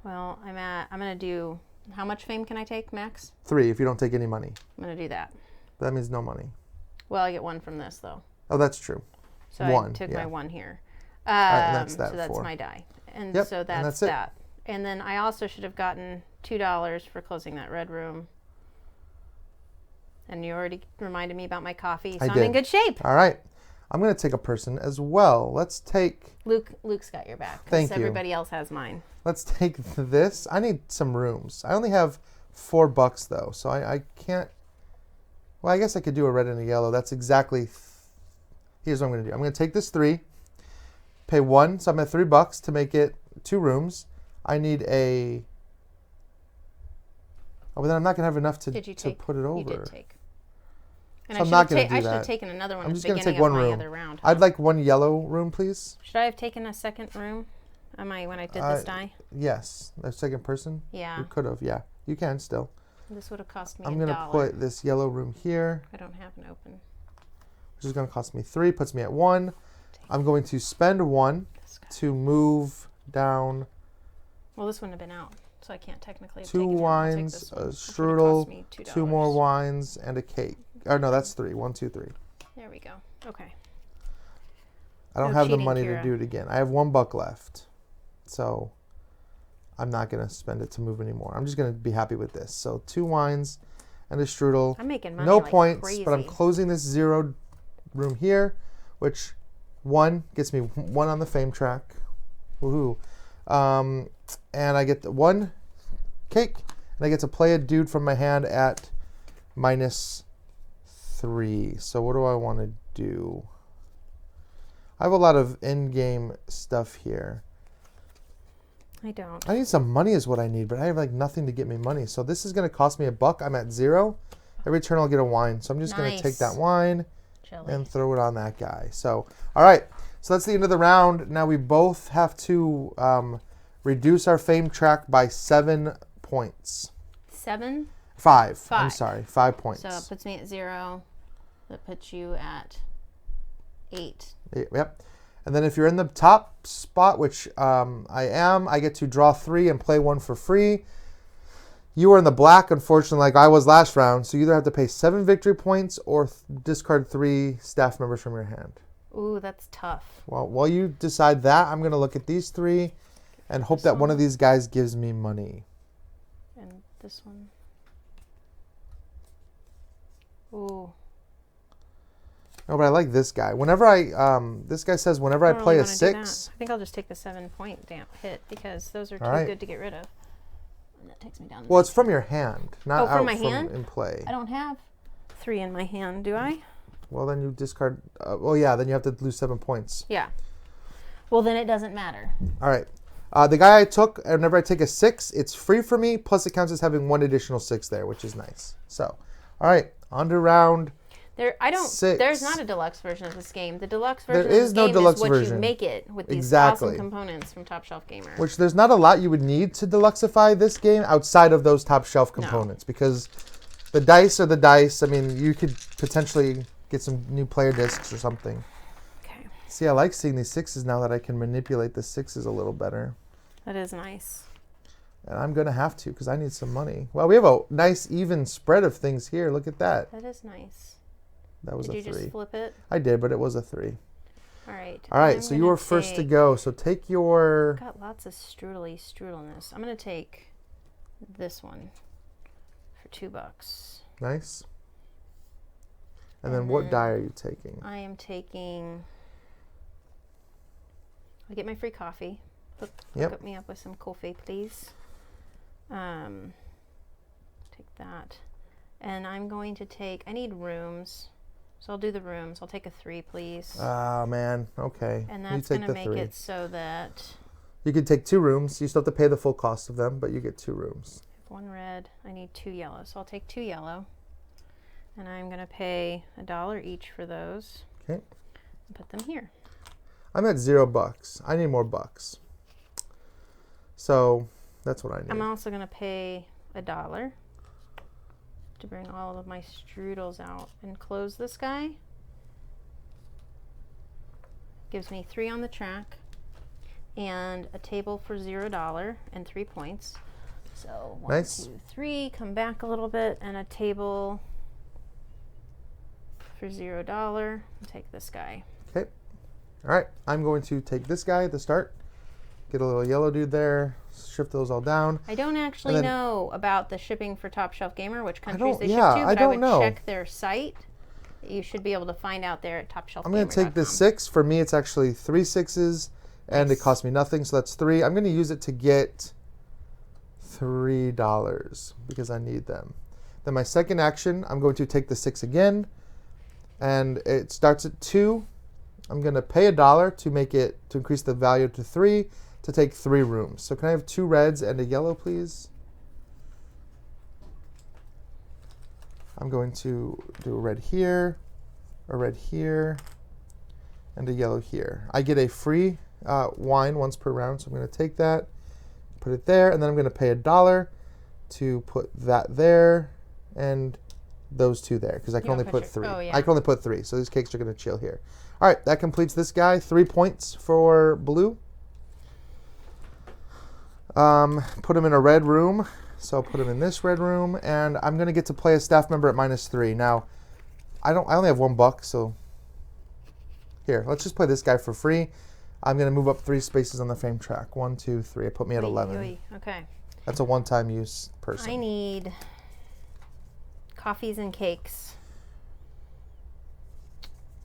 A: Well, I'm going to do... How much fame can I take, max?
B: 3 if you don't take any money.
A: I'm going to do that.
B: That means no money.
A: Well, I get 1 from this, though.
B: Oh, that's true.
A: So
B: 1,
A: I took my 1 here.
B: All right, and that's that
A: so that's
B: 4.
A: my die. And
B: Yep,
A: so
B: and
A: that's that. And then I also should have gotten $2 for closing that red room. And you already reminded me about my coffee, so I'm in good shape.
B: All right. I'm going to take a person as well. Let's take...
A: Luke's got your back.
B: Thank you.
A: Everybody else has mine.
B: Let's take this. I need some rooms. I only have $4 though, so I can't... Well, I guess I could do a red and a yellow. That's exactly... Here's what I'm going to do. I'm going to take this 3, pay 1, so I'm at $3 to make it 2 rooms. I need a... Oh, but then I'm not going to have enough to put it over.
A: You did take. And
B: so I'm not going to do that.
A: I should have taken another one
B: I'm
A: at
B: just
A: the
B: going to
A: beginning
B: take one
A: of my
B: room.
A: other round.
B: I'd like 1 yellow room, please.
A: Should I have taken a second room? When I did this die?
B: Yes. A second person?
A: Yeah.
B: You could have, yeah. You can still.
A: This would have cost me
B: I'm going to put this yellow room here.
A: I don't have an open.
B: Which is going to cost me 3, puts me at 1. I'm going to spend 1 to move down.
A: Well, this wouldn't have been out, so I can't technically have
B: 2 wines, a strudel, 2 more wines, and a cake. Oh, no, that's 3. 1, 2, 3.
A: There we go. Okay.
B: I don't have the money to do it again. I have $1 left. So I'm not going to spend it to move anymore. I'm just going to be happy with this. So 2 wines and a strudel.
A: I'm making money
B: No
A: like
B: points,
A: crazy.
B: but I'm closing this 0 room here, which 1 gets me 1 on the fame track. Woohoo. And I get the 1 cake, and I get to play a dude from my hand at -3. So what do I want to do? I have a lot of in-game stuff here.
A: I don't.
B: I need some money is what I need, but I have like nothing to get me money. So this is going to cost me $1. I'm at 0. Every turn I'll get a wine. So I'm just going to take that wine and throw it on that guy. So, all right. So that's the end of the round. Now we both have to reduce our fame track by 7 points.
A: 7?
B: 5. I'm sorry. 5 points.
A: So it puts me at 0. That puts you at 8.
B: Yep. And then if you're in the top spot, which I am, I get to draw 3 and play 1 for free. You are in the black, unfortunately, like I was last round. So you either have to pay 7 victory points or discard 3 staff members from your hand.
A: Ooh, that's tough.
B: Well, while you decide that, I'm going to look at these 3 and hope that one of these guys gives me money.
A: And this one. Ooh.
B: No, but I like this guy. Whenever this guy says whenever I play a 6.
A: I think I'll just take the 7-point hit because those are too good to get rid of. And that takes me down.
B: Well, it's from your hand, not out
A: from my hand?
B: in play.
A: I don't have 3 in my hand, do I?
B: Well, then you discard. Well, yeah, then you have to lose 7 points.
A: Yeah. Well, then it doesn't matter.
B: All right. The guy I took, whenever I take a 6, it's free for me, plus it counts as having 1 additional 6 there, which is nice. So, all right, on to round 6.
A: There's not a deluxe version of this game. The deluxe version
B: There is
A: of
B: no
A: this game
B: deluxe
A: is what
B: version.
A: you make it with these
B: Exactly.
A: awesome components from Top Shelf Gamer.
B: Which there's not a lot you would need to deluxify this game outside of those top shelf components because the dice are the dice. I mean, you could potentially get some new player discs or something.
A: Okay.
B: See, I like seeing these 6s now that I can manipulate the 6s a little better.
A: That is nice.
B: And I'm going to have to because I need some money. Well, we have a nice even spread of things here. Look at that.
A: That is nice.
B: That was a 3.
A: Did you just flip it?
B: I did, but it was a 3.
A: All right.
B: All right, so you were first to go. So take your...
A: I've got lots of strudelness. I'm going to take this one for $2.
B: Nice. And then what die are you taking?
A: I am taking... I'll get my free coffee. Hook me up with some coffee, please. Take that. And I'm going to take... I need rooms. So I'll do the rooms. I'll take a 3, please.
B: Oh, man. Okay.
A: And that's going to make it so that...
B: You could take 2 rooms. You still have to pay the full cost of them, but you get 2 rooms.
A: 1 red. I need 2 yellow. So I'll take 2 yellow. And I'm going to pay $1 each for those.
B: Okay.
A: And put them here.
B: I'm at $0. I need more bucks. So that's what I need.
A: I'm also going to pay $1 to bring all of my strudels out and close this guy. Gives me 3 on the track and a table for $0 and 3 points. So 1, 2, 3, come back a little bit, and a table for $0. I'll take this guy.
B: Okay. All right. I'm going to take this guy at the start. Get a little yellow dude there. Shift those all down.
A: I don't actually know about the shipping for Top Shelf Gamer, which countries they ship to,
B: I
A: but I would
B: know.
A: check their site. You should be able to find out there at topshelfgamer.com.
B: I'm going to take this 6. For me, it's actually 3 6s, and it cost me nothing, so that's 3. I'm going to use it to get $3 because I need them. Then my second action, I'm going to take the 6 again, and it starts at 2. I'm going to pay $1 to increase the value to 3 to take 3 rooms. So can I have 2 reds and a yellow, please? I'm going to do a red here, and a yellow here. I get a free wine once per round, so I'm going to take that, put it there, and then I'm going to pay $1 to put that there and those 2 there because I can only put 3. I can only put 3, so these cakes are going to chill here. All right, that completes this guy. 3 points for blue. Put him in a red room. So I'll put him in this red room, and I'm going to get to play a staff member at -3. Now, I only have $1, so here, let's just play this guy for free. I'm going to move up 3 spaces on the fame track. 1, 2, 3. It put me at 11.
A: Okay.
B: That's a one-time use person.
A: I need coffees and cakes.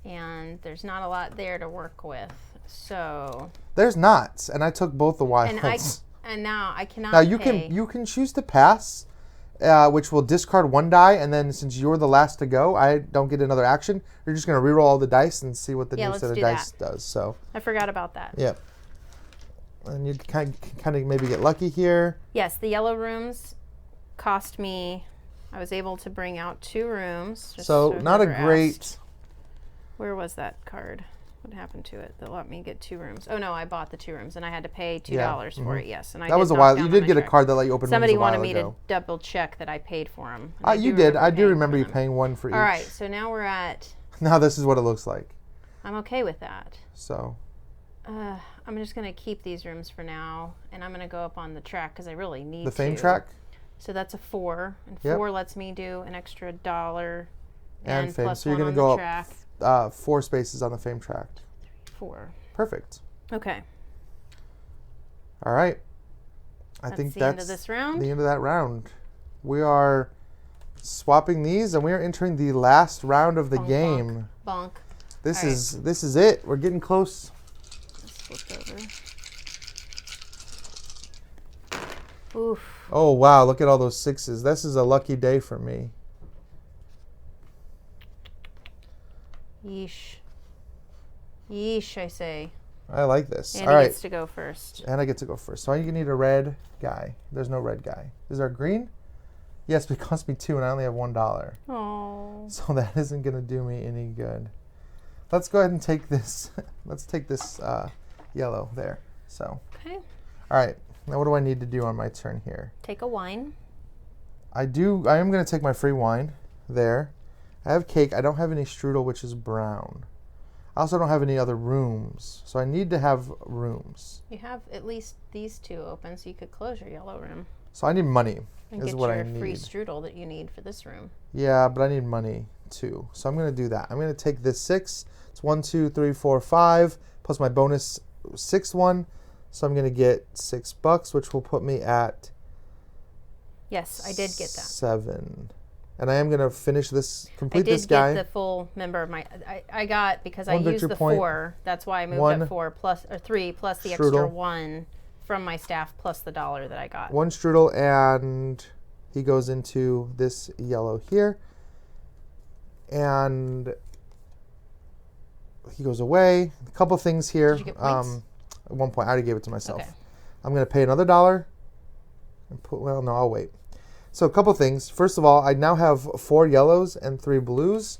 A: And there's not a lot there to work with. So
B: there's not, and I took both the wilds.
A: And now I cannot.
B: Now you can choose to pass, which will discard one die, and then since you're the last to go, I don't get another action. You're just gonna reroll all the dice and see what the new set of dice does. So
A: I forgot about that.
B: Yep. And you kind of maybe get lucky here.
A: Yes, the yellow rooms cost me. I was able to bring out 2 rooms.
B: So not a great.
A: Asked. Where was that card? What happened to it that let me get 2 rooms? Oh no, I bought the 2 rooms and I had to pay $2 for it. Yes, and
B: that was a while. You did get a card that let you open.
A: Somebody
B: rooms a while
A: wanted me
B: ago.
A: to double check that I paid for them.
B: You did. I do remember you paying 1 for each.
A: All right, so now we're at.
B: Now this is what it looks like.
A: I'm okay with that.
B: So.
A: I'm just gonna keep these rooms for now, and I'm gonna go up on the track because I really need
B: the fame
A: to.
B: track.
A: So that's a 4, and 4 lets me do an extra $1
B: and fame.
A: Plus
B: so you're
A: 1
B: gonna
A: on
B: go
A: the
B: up 4 spaces on the fame track.
A: 4.
B: Perfect.
A: Okay.
B: All right. I
A: That's
B: think
A: the
B: that's
A: end of this round.
B: the end of that round. We are swapping these, and we are entering the last round of the game.
A: Bonk.
B: This is it. We're getting close.
A: Let's flip over. Oof.
B: Oh wow! Look at all those 6s. This is a lucky day for me.
A: Yeesh. Yeesh, I say.
B: I like this.
A: Andy
B: all right.
A: gets to go first.
B: And I get to go first. So I need a red guy. There's no red guy. Is there a green? Yes, but it cost me 2 and I only have $1.
A: Oh.
B: So that isn't going to do me any good. Let's go ahead and take this. Let's take this yellow there. So.
A: Okay.
B: All right. Now what do I need to do on my turn here?
A: Take a wine.
B: I am going to take my free wine there. I have cake. I don't have any strudel, which is brown. I also don't have any other rooms. So I need to have rooms.
A: You have at least these 2 open, so you could close your yellow room.
B: So I need money.
A: And
B: is
A: get
B: what
A: your
B: I need.
A: free strudel that you need for this room.
B: Yeah, but I need money too. So I'm going to do that. I'm going to take this 6. It's 1, 2, 3, 4, 5, plus my bonus 6th one. So I'm going to get $6, which will put me at.
A: Yes, I did get that.
B: 7. And I am going to finish complete this guy.
A: I did get the full member of my. I got because I
B: One
A: used
B: victory
A: the
B: point.
A: 4. That's why I moved up 4 plus or 3 plus the extra
B: Strudel.
A: 1 from my staff plus the $1 that I got.
B: 1 strudel, and he goes into this yellow here. And he goes away. A couple things here.
A: Did you get points?
B: At one point, I already gave it to myself.
A: Okay.
B: I'm going to pay another $1. Well, no, I'll wait. So a couple things. First of all, I now have 4 yellows and 3 blues,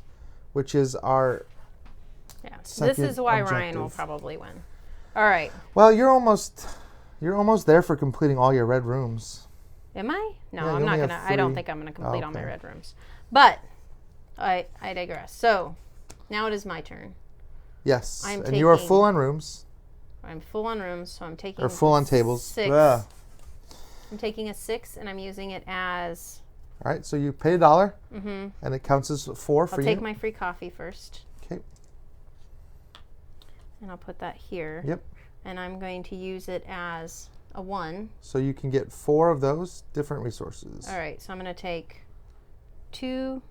B: which is our
A: This is why
B: objective.
A: Ryan will probably win. All right.
B: Well, you're almost there for completing all your red rooms.
A: Am I? No,
B: Yeah,
A: I'm
B: you
A: not
B: only
A: gonna.
B: have
A: I don't
B: 3.
A: think I'm gonna complete all my
B: Okay.
A: red rooms. But I digress. So now it is my turn.
B: Yes,
A: I'm
B: and you are
A: taking-
B: full on rooms.
A: I'm full on rooms, so I'm taking.
B: Or full on tables.
A: 6.
B: Ugh.
A: I'm taking a 6, and I'm using it as.
B: All right, so you pay $1,
A: Mm-hmm.
B: and it counts as 4 for
A: I'll
B: you.
A: take my free coffee first,
B: Okay.
A: and I'll put that here.
B: Yep.
A: And I'm going to use it as a 1.
B: So you can get 4 of those different resources.
A: All right, so I'm going to take 2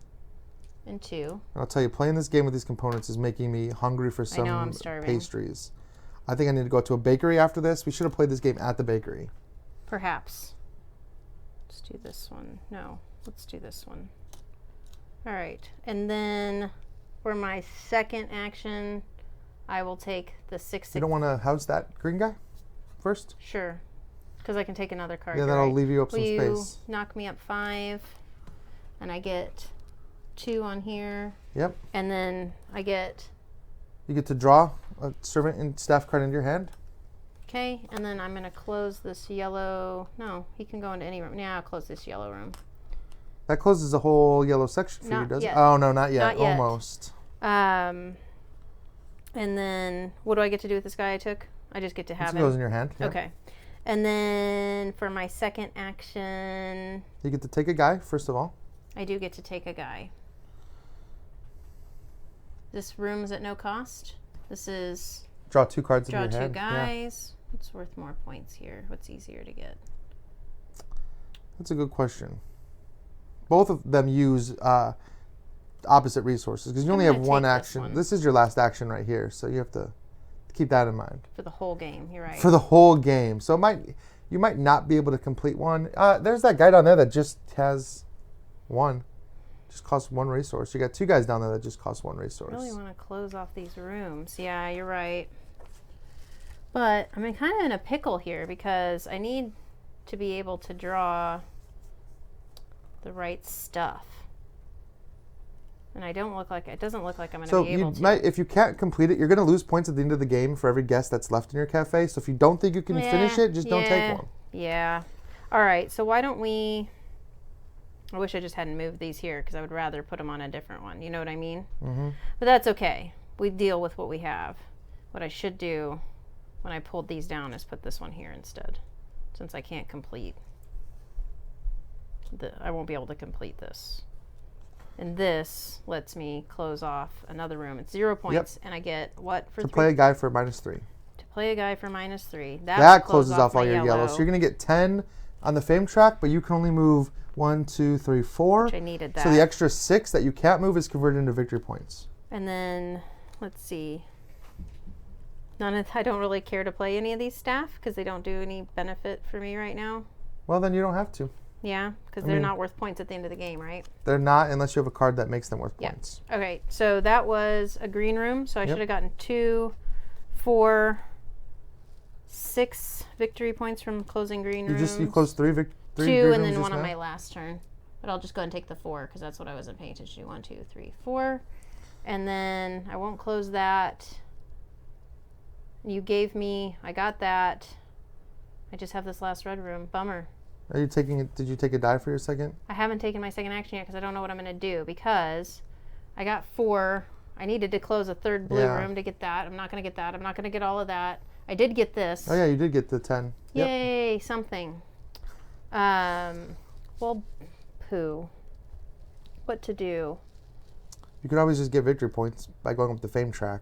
A: and 2.
B: And I'll tell you, playing this game with these components is making me hungry for some
A: I'm starving.
B: pastries. I think I need to go to a bakery after this. We should have played this game at the bakery.
A: Perhaps. Let's do this one. No, let's do this one. All right, and then for my second action, I will take the 6.
B: You don't want to house that green guy first?
A: Sure, because I can take another card.
B: Yeah,
A: you're
B: that'll
A: right.
B: leave you up
A: Will
B: some
A: you
B: space.
A: knock me up 5, and I get 2 on here,
B: Yep.
A: and then I get.
B: You get to draw a servant and staff card into your hand.
A: Okay, and then I'm going to close this yellow. No, he can go into any room. Yeah, I'll close this yellow room.
B: That closes the whole yellow section for you,
A: Not
B: doesn't
A: yet.
B: it? Oh, no, not yet.
A: Not yet.
B: Almost.
A: And then what do I get to do with this guy I took? I just get to have
B: It
A: him.
B: goes in your hand. Yeah.
A: Okay. And then for my second action,
B: You get to take a guy, first of all.
A: I do get to take a guy. This room is at no cost. This is
B: Draw 2 cards
A: draw
B: into your
A: 2
B: hand. Yeah.
A: guys. What's worth more points here? What's easier to get?
B: That's a good question. both of them use opposite resources because you only have one action. This is your last action right here, so you have to keep that in mind.
A: For the whole game, you're right.
B: For the whole game. So you might not be able to complete one. There's that guy down there that just has one. Just costs one resource. You got two guys down there that just cost one resource.
A: I really want to close off these rooms. Yeah, you're right. But I'm kind of in a pickle here because I need to be able to draw the right stuff. And it doesn't look like I'm going to be able to.
B: If you can't complete it, you're going to lose points at the end of the game for every guest that's left in your cafe. So if you don't think you can finish it, just don't take one.
A: Yeah. All right. So why don't we... I wish I just hadn't moved these here because I would rather put them on a different one. You know what I mean? Mm-hmm. But that's okay. We deal with what we have. What I should do when I pulled these down is put this one here instead, since I can't complete. I won't be able to complete this. And this lets me close off another room. It's 0 points, and I get what for
B: to play a guy for -3.
A: To play a guy for -3.
B: That closes off all your yellow. So you're going to get 10 on the fame track, but you can only move 1, 2, 3, 4.
A: Which I needed that.
B: So the extra 6 that you can't move is converted into victory points.
A: And then, let's see. I don't really care to play any of these staff because they don't do any benefit for me right now.
B: Well, then you don't have to.
A: Yeah, because they're not worth points at the end of the game, right?
B: They're not unless you have a card that makes them worth points.
A: Okay, so that was a green room. So I should have gotten 2, 4, 6 victory points from closing green rooms.
B: You closed 3
A: 2
B: green
A: and then
B: rooms
A: 1 on my last turn. But I'll just go ahead and take the 4 because that's what I wasn't paying attention to. 1, 2, 3, 4. And then I won't close that. You gave me, I got that. I just have this last red room. Bummer.
B: Are you taking it? Did you take a die for your second?
A: I haven't taken my second action yet because I don't know what I'm going to do because I got 4. I needed to close a third blue room to get that. I'm not going to get that. I'm not going to get all of that. I did get this.
B: Oh, yeah, you did get the 10.
A: Yay, something. Well, poo. What to do?
B: You could always just get victory points by going up the fame track.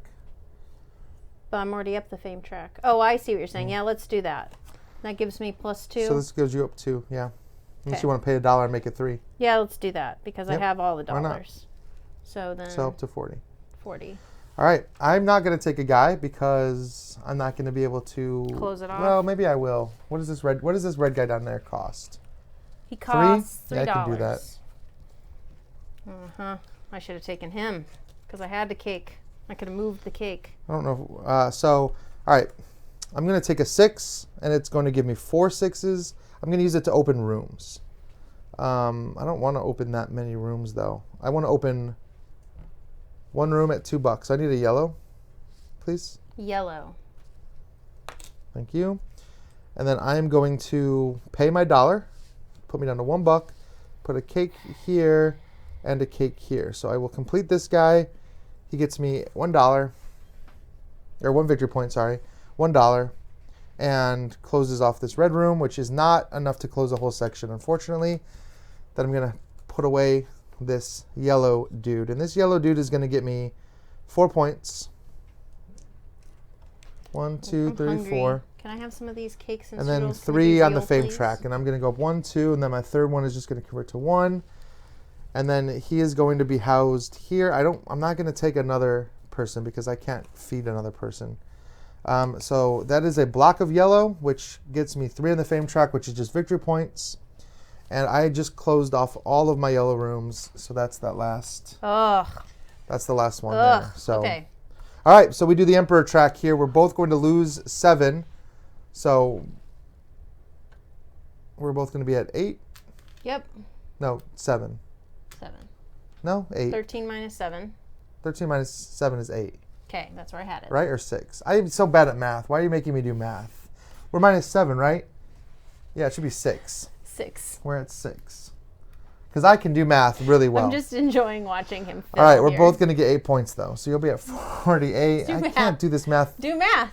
A: But I'm already up the fame track. Oh, I see what you're saying. Yeah, let's do that. That gives me +2.
B: So this gives you up 2, yeah. Unless you want to pay $1 and make it 3.
A: Yeah, let's do that because I have all the dollars.
B: Why not?
A: So then.
B: So up to 40.
A: 40.
B: All right, I'm not going to take a guy because I'm not going to be able to
A: close it off.
B: Well, maybe I will. What does this red guy down there cost?
A: He costs $3.
B: Yeah, I can do that.
A: I should have taken him because I had the cake. I could have moved the cake.
B: I don't know. All right. I'm going to take a 6, and it's going to give me 4 6s. I'm going to use it to open rooms. I don't want to open that many rooms, though. I want to open one room at $2. I need a yellow, please.
A: Yellow.
B: Thank you. And then I'm going to pay my $1, put me down to $1, put a cake here and a cake here. So I will complete this guy. He gets me $1, or 1 victory point, sorry, $1, and closes off this red room, which is not enough to close a whole section, unfortunately. Then I'm going to put away this yellow dude. And this yellow dude is going to get me 4 points. 1, 2, 3, 4.
A: Can I have some of these cakes and
B: And then
A: strudels?
B: 3 on the fame track. And I'm going to go up 1, 2, and then my third one is just going to convert to 1. And then he is going to be housed here. I'm not going to take another person because I can't feed another person. So that is a block of yellow, which gets me 3 on the fame track, which is just victory points. And I just closed off all of my yellow rooms, so that's that last.
A: Ugh.
B: That's the last one there. So,
A: okay.
B: All right, so we do the Emperor track here. We're both going to lose 7. So we're both going to be at 8.
A: Yep.
B: No, 7.
A: 7.
B: No, 8.
A: 13 minus 7.
B: 13 minus 7 is 8.
A: Okay, that's where I had it.
B: Right, or 6? I'm so bad at math. Why are you making me do math? We're minus 7, right? Yeah, it should be 6.
A: 6.
B: We're at 6. Because I can do math really well.
A: I'm just enjoying watching him fill.
B: All right, we're
A: here.
B: both going to get 8 points, though. So you'll be at 48.
A: Do
B: I
A: math.
B: can't do this math.
A: Do math.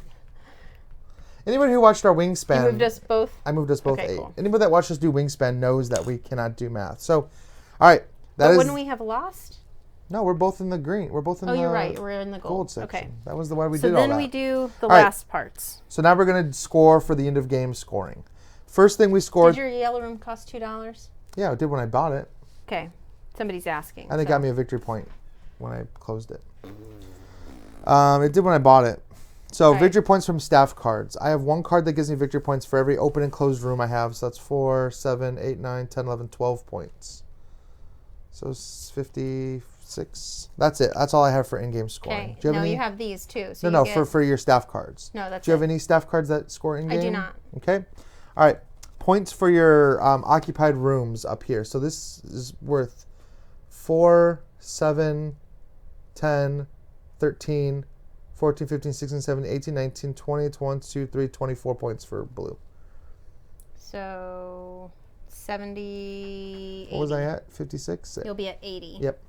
B: Anybody who watched our Wingspan...
A: You moved us both?
B: I moved us both
A: Okay,
B: 8.
A: cool.
B: Anybody that watched us do Wingspan knows that we cannot do math. So, all right.
A: But wouldn't we have lost?
B: No, we're both in the green. We're both in the
A: you're right. We're in the gold
B: section.
A: Okay.
B: That was the way we did all that.
A: So then we do the
B: All right.
A: last parts.
B: So now we're going to score for the end of game scoring. First thing we scored...
A: Did your yellow room cost $2?
B: Yeah, it did when I bought it.
A: Okay. Somebody's asking.
B: And it got me a victory point when I closed it. It did when I bought it. So victory points from staff cards. I have one card that gives me victory points for every open and closed room I have. So that's 4, 7, 8, 9, 10, 11, 12 points. So 56. That's it. That's all I have for in-game scoring.
A: Okay. No, you have these too. So
B: no, for your staff cards.
A: No, that's
B: Do you have any staff cards that score in-game?
A: I do not.
B: Okay. All right. Points for your occupied rooms up here. So this is worth 4, 7, 10, 13, 14, 15, 16, 17, 18, 19, 20, 21, 2, 3, 24 points for blue.
A: So 70, 80.
B: What was I at? 56?
A: You'll be at 80.
B: Yep.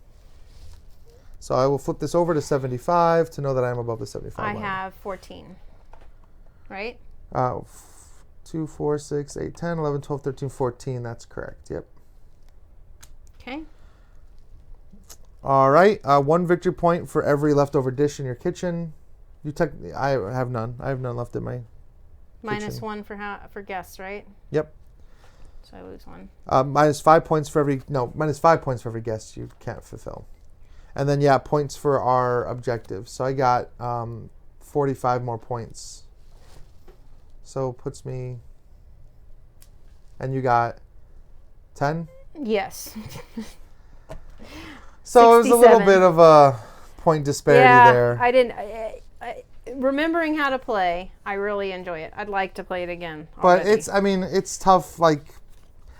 B: So I will flip this over to 75 to know that I'm above the 75
A: I
B: line.
A: have 14. Right?
B: 2, 4, 6, 8, 10, 11, 12, 13, 14. That's correct. Yep.
A: Okay.
B: All right. One victory point for every leftover dish in your kitchen. I have none. I have none left in my
A: Minus
B: kitchen.
A: 1 for guests, right?
B: Yep.
A: So I lose 1.
B: Minus 5 points for every guest you can't fulfill. And then, points for our objectives. So I got 45 more points. So puts me... And you got 10?
A: Yes.
B: So it was a little bit of a point disparity there.
A: I didn't... remembering how to play, I really enjoy it. I'd like to play it again already.
B: But it's tough, like...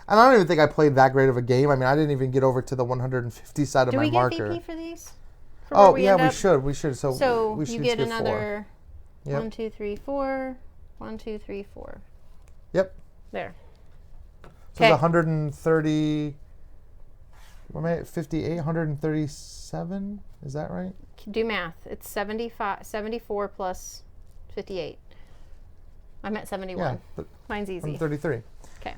B: And I don't even think I played that great of a game. I mean, I didn't even get over to the 150 side of my marker.
A: Do we get VP for these?
B: We should. So we should
A: you get another
B: 4. Yep.
A: 1, 2, 3, 4. 1, 2, 3, 4.
B: Yep.
A: There.
B: So it's 130... What am I at? 58, 137? Is that right?
A: Do math. It's 74 plus 58. I'm at 71.
B: Yeah, but
A: mine's easy.
B: 133.
A: Okay.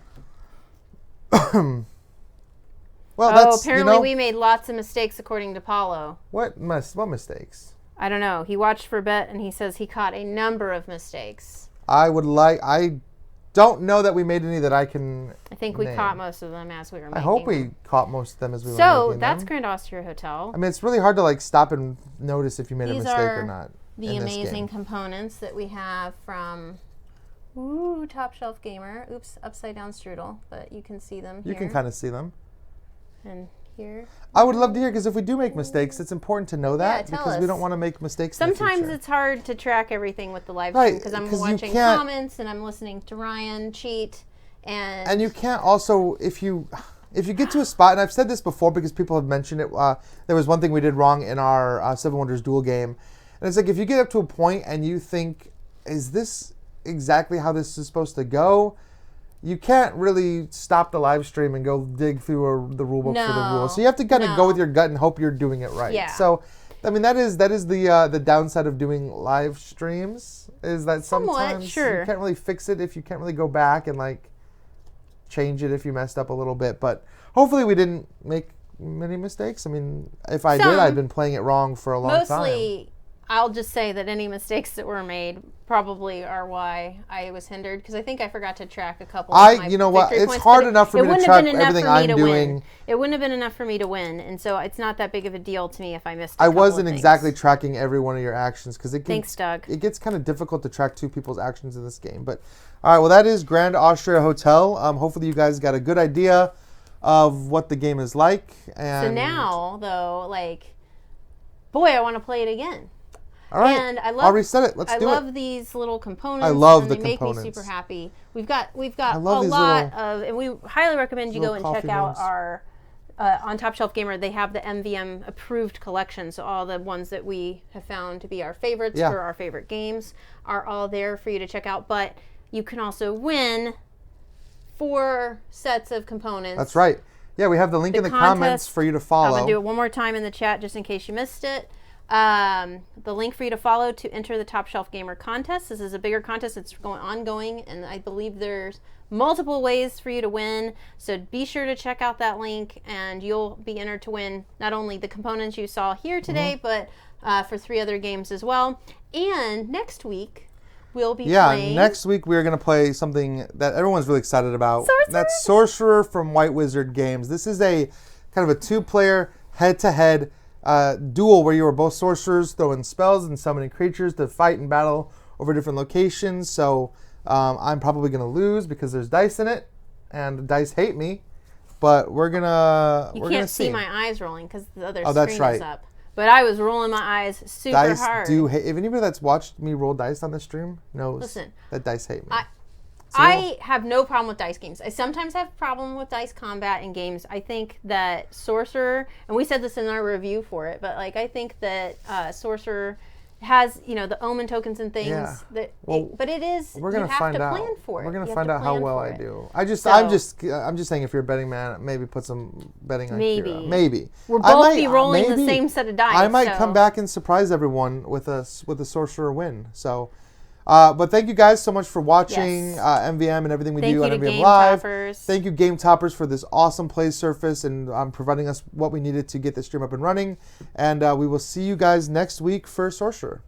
B: Well,
A: apparently we made lots of mistakes according to Paulo.
B: What mistakes?
A: I don't know. He watched for bet and he says he caught a number of mistakes.
B: I don't know that we made any that I can
A: I think we
B: name.
A: caught most of them as we were making
B: I hope we
A: them.
B: caught most of them as we were
A: So
B: making
A: that's
B: them.
A: Grand Austria Hotel.
B: I mean, it's really hard to stop and notice if you made a
A: These
B: mistake
A: are
B: or not.
A: the amazing components that we have from Top Shelf Gamer. Oops, upside down strudel, but you can see them here.
B: You can kind of see them.
A: And here.
B: I would love to hear, because if we do make mistakes, it's important to know that,
A: tell
B: because
A: us.
B: we don't want to make mistakes
A: Sometimes
B: in the future.
A: it's hard to track everything with the live stream because I'm watching comments and I'm listening to Ryan cheat. And
B: you can't also, if you get to a spot, and I've said this before because people have mentioned it, there was one thing we did wrong in our Seven Wonders duel game. And it's like, if you get up to a point and you think, is this exactly how this is supposed to go? You can't really stop the live stream and go dig through the rule book for the rules. So you have to kind of go with your gut and hope you're doing it right.
A: Yeah.
B: So, I mean, that is the downside of doing live streams, is that sometimes you can't really fix it if you can't really go back and change it if you messed up a little bit. But hopefully we didn't make many mistakes. I mean, if I did, I've been playing it wrong for a long time.
A: Mostly, I'll just say that any mistakes that were made probably are why I was hindered, because I think I forgot to track a couple of my
B: you know what?
A: victory
B: It's
A: points,
B: hard enough for me to track everything I'm doing.
A: It wouldn't have been enough for me to win, and so it's not that big of a deal to me if I missed.
B: I wasn't exactly tracking every one of your actions, because
A: Thanks, Doug.
B: It gets kind of difficult to track two people's actions in this game. But all right, well, that is Grand Austria Hotel. Hopefully you guys got a good idea of what the game is like. And
A: so now, though, boy, I want to play it again.
B: All right,
A: and
B: I'll reset it. Let's do it.
A: I love these little components.
B: I love the
A: components. They make me super happy. We've got a lot of, and we highly recommend you go and check out our on Top Shelf Gamer. They have the MvM approved collection, so all the ones that we have found to be our favorites for our favorite games are all there for you to check out. But you can also win 4 sets of components.
B: That's right. Yeah, we have the link in the comments for you to follow.
A: I'm going to do it one more time in the chat just in case you missed it. The link for you to follow to enter the Top Shelf Gamer contest. This is a bigger contest. It's ongoing, and I believe there's multiple ways for you to win. So be sure to check out that link, and you'll be entered to win not only the components you saw here today, but for 3 other games as well. And next week, we'll be playing...
B: next week we're going to play something that everyone's really excited about. That's Sorcerer from White Wizard Games. This is a kind of a 2-player head-to-head duel where you are both sorcerers throwing spells and summoning creatures to fight and battle over different locations. So I'm probably going to lose because there's dice in it, and the dice hate me. But we're gonna
A: You can't see my eyes rolling because the other
B: that's
A: screen
B: right.
A: is up. But I was rolling my eyes super
B: dice
A: hard.
B: do hate. If anybody that's watched me roll dice on the stream knows
A: Listen,
B: that dice hate me.
A: I have no problem with dice games. I sometimes have a problem with dice combat in games. I think that Sorcerer, and we said this in our review for it, but like I think that Sorcerer has, you know, the omen tokens and things.
B: Yeah.
A: But it is,
B: we're gonna
A: you have
B: find
A: to
B: out.
A: plan for it.
B: We're gonna
A: You have
B: find
A: to
B: out how
A: plan
B: well
A: for
B: I
A: it.
B: do.
A: So-
B: I'm just saying if you're a betting man, maybe put some betting on
A: Maybe.
B: Kira. Maybe.
A: We'll
B: I
A: both
B: might-
A: be rolling the
B: maybe.
A: same set of dice.
B: I might
A: so-
B: come back and surprise everyone with a Sorcerer win. So, but thank you guys so much for watching
A: Yes.
B: MvM and everything we
A: Thank
B: do
A: you
B: on
A: to
B: MvM
A: Game
B: Live.
A: Toppers.
B: Thank you, Game Toppers, for this awesome play surface and providing us what we needed to get the stream up and running. And we will see you guys next week for Sorcerer.